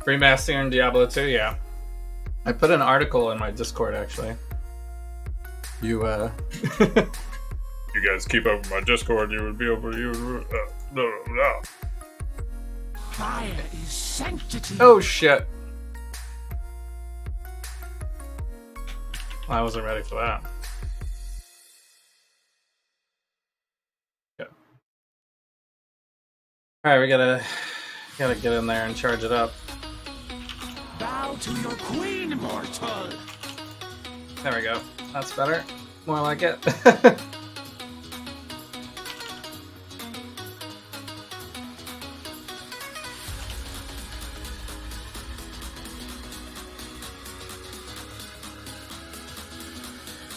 Remastering Diablo 2, yeah. I put an article in my Discord actually. You guys keep up with my Discord, you would be able to no. Fire is sanctity. Oh shit. I wasn't ready for that. Okay. Alright, we gotta get in there and charge it up. Bow to your queen, mortal. There we go. That's better. More like it.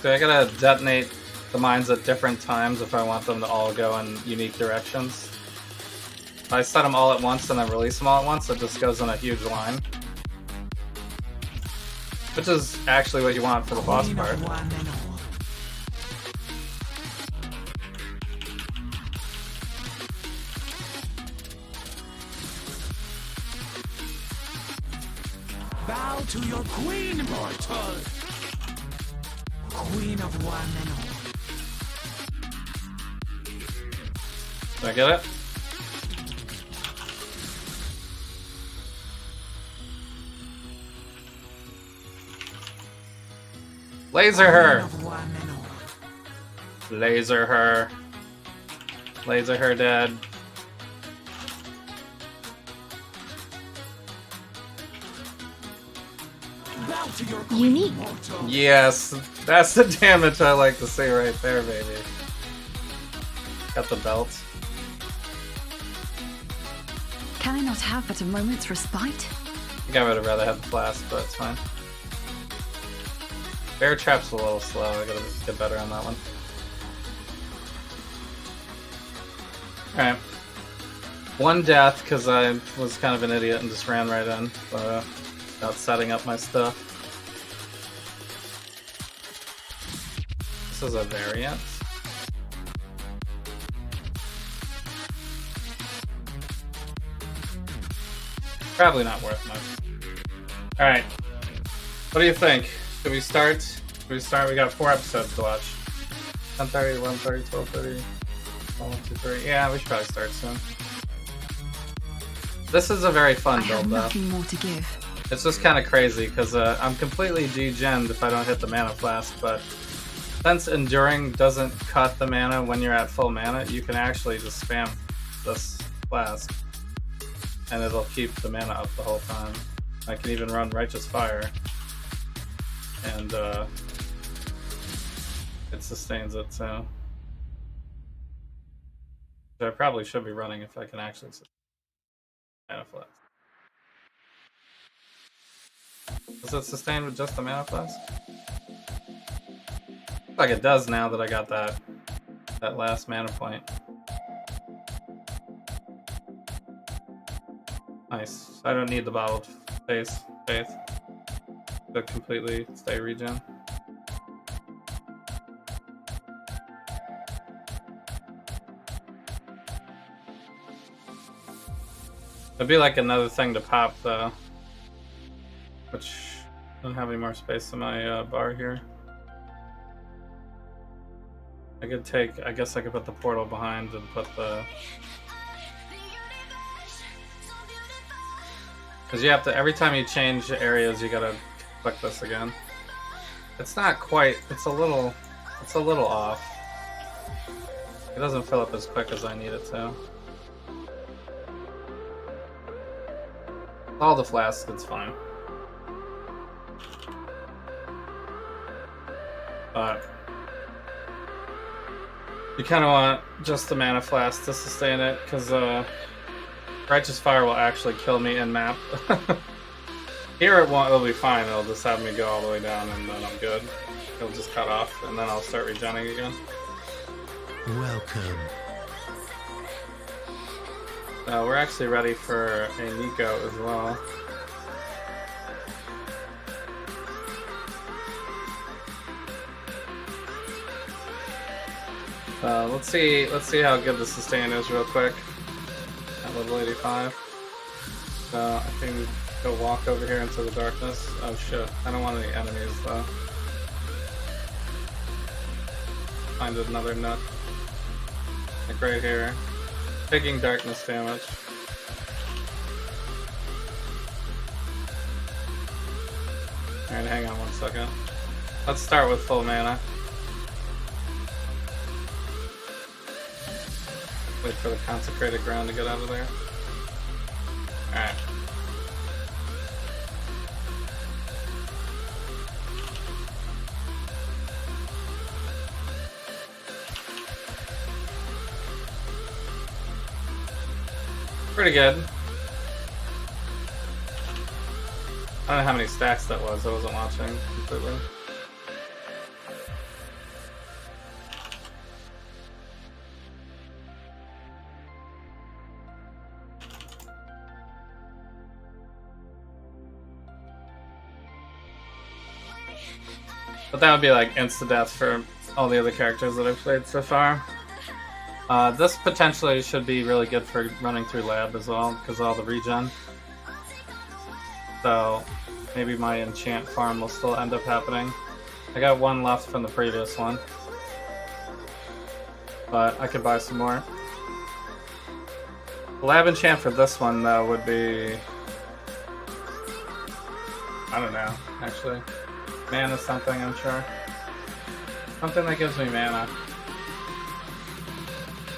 So I gotta detonate the mines at different times if I want them to all go in unique directions. If I set them all at once and then release them all at once, it just goes in a huge line. Which is actually what you want for the boss part. Bow to your queen, mortal. Queen of one and all. Did I get it? Laser her! Laser her. Laser her dead. Unique. Yes, that's the damage I like to see right there, baby. Got the belt. Can I not have but a moment's respite? I think I would have rather had the flask, but it's fine. Bear trap's a little slow, I gotta get better on that one. Alright. One death, because I was kind of an idiot and just ran right in without setting up my stuff. This is a variant. Probably not worth much. Alright. What do you think? Should we start? We got 4 episodes to watch. 10:30, 11:30, 12:30, 1, 2, 3. Yeah, we should probably start soon. This is a very fun build, though. Nothing more to give. It's just kind of crazy because I'm completely degened if I don't hit the mana flask, but since Enduring doesn't cut the mana when you're at full mana, you can actually just spam this flask and it'll keep the mana up the whole time. I can even run Righteous Fire and it sustains it, so I probably should be running if I can actually sustain mana flask. Does it sustain with just the mana flask? Looks like it does now that I got that last mana point. Nice. I don't need the bottled faith to completely stay regen. It'd be like another thing to pop though, which I don't have any more space in my bar here. I guess I could put the portal behind and put the... Because you have to, every time you change areas, you gotta click this again. It's not quite, it's a little off. It doesn't fill up as quick as I need it to. All the flasks, it's fine. But you kind of want just the mana flask to sustain it, because Righteous Fire will actually kill me in map. Here it won't, it'll be fine, it'll just have me go all the way down and then I'm good. It'll just cut off and then I'll start regenning again. Welcome. We're actually ready for a Nico as well. Let's see how good the sustain is real quick at level 85. So I can go walk over here into the darkness. Oh shit, I don't want any enemies though. Find another nut. Like right here. Taking darkness damage. Alright, hang on 1 second. Let's start with full mana. Wait for the consecrated ground to get out of there. Alright. Pretty good. I don't know how many stacks that was, I wasn't watching completely. But that would be like insta-death for all the other characters that I've played so far. This potentially should be really good for running through lab as well, because of all the regen. So maybe my enchant farm will still end up happening. I got one left from the previous one, but I could buy some more. The lab enchant for this one though would be... I don't know, actually. Mana something, I'm sure. Something that gives me mana.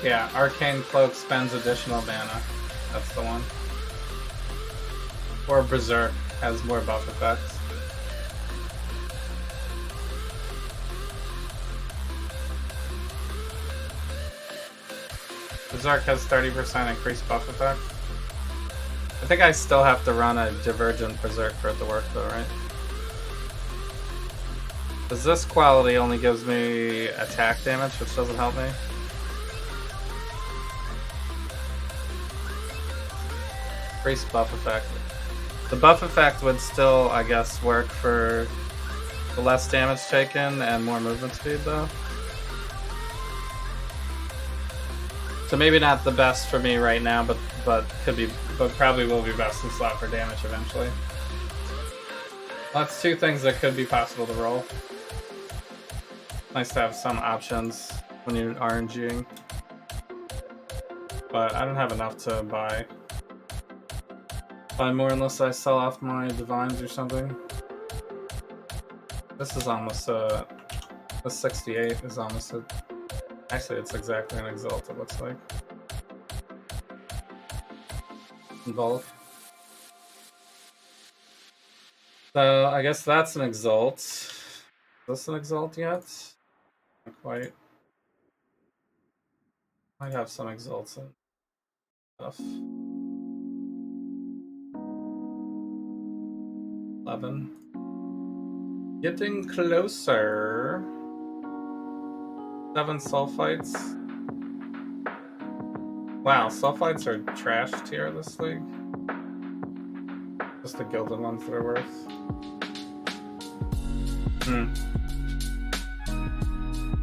Yeah, Arcane Cloak spends additional mana. That's the one. Or Berserk has more buff effects. Berserk has 30% increased buff effect. I think I still have to run a Divergent Berserk for it to work though, right? Because this quality only gives me attack damage, which doesn't help me. Increased buff effect. The buff effect would still, I guess, work for the less damage taken and more movement speed though. So maybe not the best for me right now, but probably will be best in slot for damage eventually. That's two things that could be possible to roll. Nice to have some options when you're RNGing. But I don't have enough to buy more unless I sell off my divines or something. This is almost the 68 is almost a... Actually, it's exactly an Exalt, it looks like. In bulk. So, I guess that's an Exalt. Is this an Exalt yet? Not quite. Might have some Exalts and stuff. 11. Getting closer. 7 sulfites. Wow, sulfites are trash tier this league. Just the gilded ones that are worth.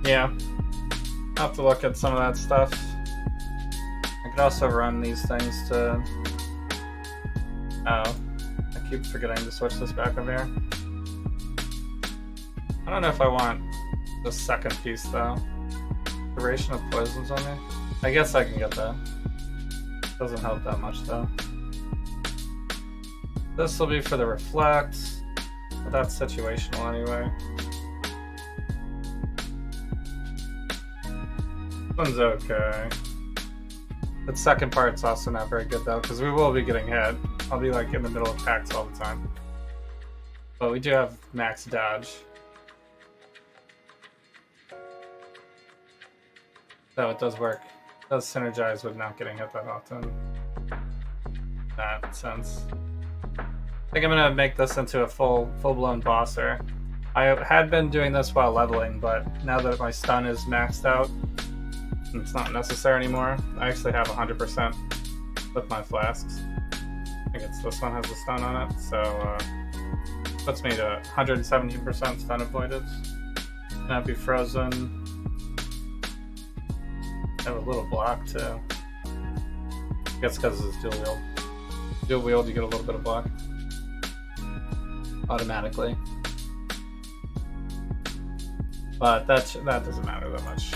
Yeah. I'll have to look at some of that stuff. I could also run these things to Oh, I keep forgetting to switch this back over here. I don't know if I want the second piece though. Duration of poisons on me. I guess I can get that. Doesn't help that much though. This will be for the reflect, but that's situational anyway. This one's okay. The second part's also not very good though, because we will be getting hit. I'll be like in the middle of packs all the time. But we do have max dodge. So it does work. It does synergize with not getting hit that often. In that sense. I think I'm gonna make this into a full-blown bosser. I had been doing this while leveling, but now that my stun is maxed out, it's not necessary anymore. I actually have 100% with my flasks. I think it's this one has a stun on it, so puts me to 117% stun avoided. Cannot be frozen. I have a little block too. I guess because it's dual wield. Dual wield, you get a little bit of block automatically, but that doesn't matter that much.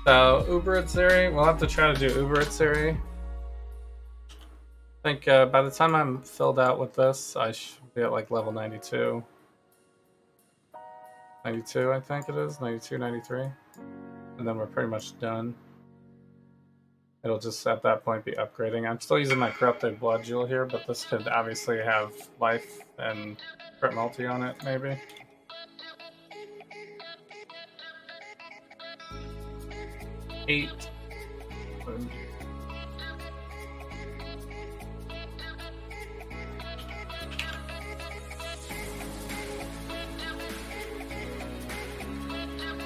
So Uber Atziri, we'll have to try to do Uber Atziri. I think by the time I'm filled out with this, I should be at like level 92. 92, I think it is. 92, 93. And then we're pretty much done. It'll just at that point be upgrading. I'm still using my Corrupted Blood Jewel here, but this could obviously have life and crit multi on it, maybe. Eight.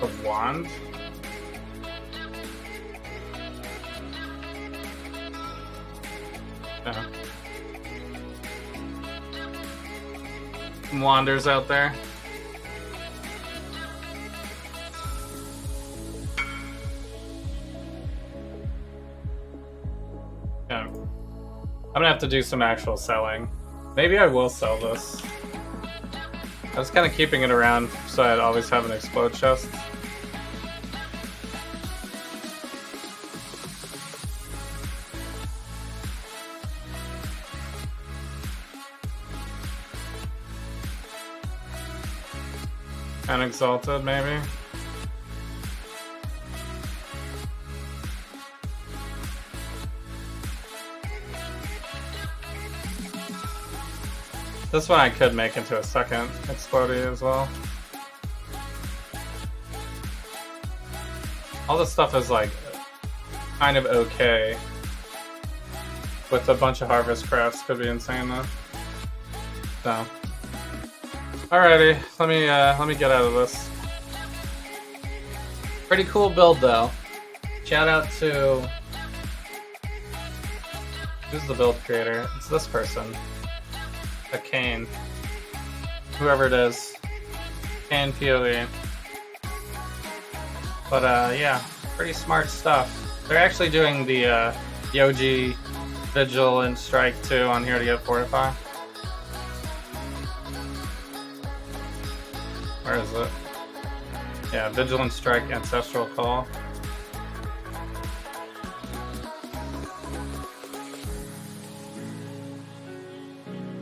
A wand? Yeah. Some wanders out there. Yeah. I'm gonna have to do some actual selling. Maybe I will sell this. I was kind of keeping it around so I'd always have an explode chest. And exalted, maybe. This one I could make into a second explodey as well. All this stuff is like kind of okay. With a bunch of harvest crafts, could be insane though. So, alrighty, let me get out of this. Pretty cool build though. Shout out to who's the build creator? It's this person. A Kane. Whoever it is. Kane POE. But yeah, pretty smart stuff. They're actually doing the Yoji Vigilant Strike 2 on here to get Fortify. Where is it? Yeah, Vigilant Strike Ancestral Call.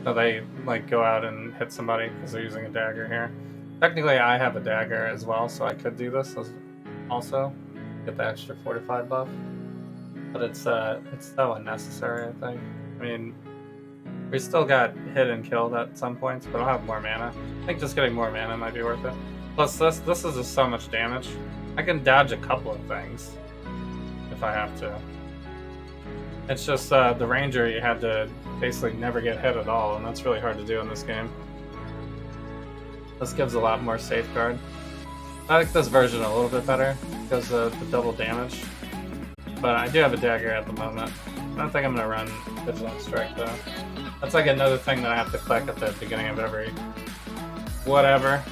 So they like go out and hit somebody because they're using a dagger here. Technically I have a dagger as well, so I could do this also. Get the extra fortified buff. But it's so unnecessary, I think. I mean, we still got hit and killed at some points, but I'll have more mana. I think just getting more mana might be worth it. Plus this is just so much damage. I can dodge a couple of things if I have to. It's just the ranger, you had to basically never get hit at all, and that's really hard to do in this game. This gives a lot more safeguard. I like this version a little bit better because of the double damage. But I do have a dagger at the moment. I don't think I'm going to run Vigilant Strike though. That's like another thing that I have to click at the beginning of every whatever.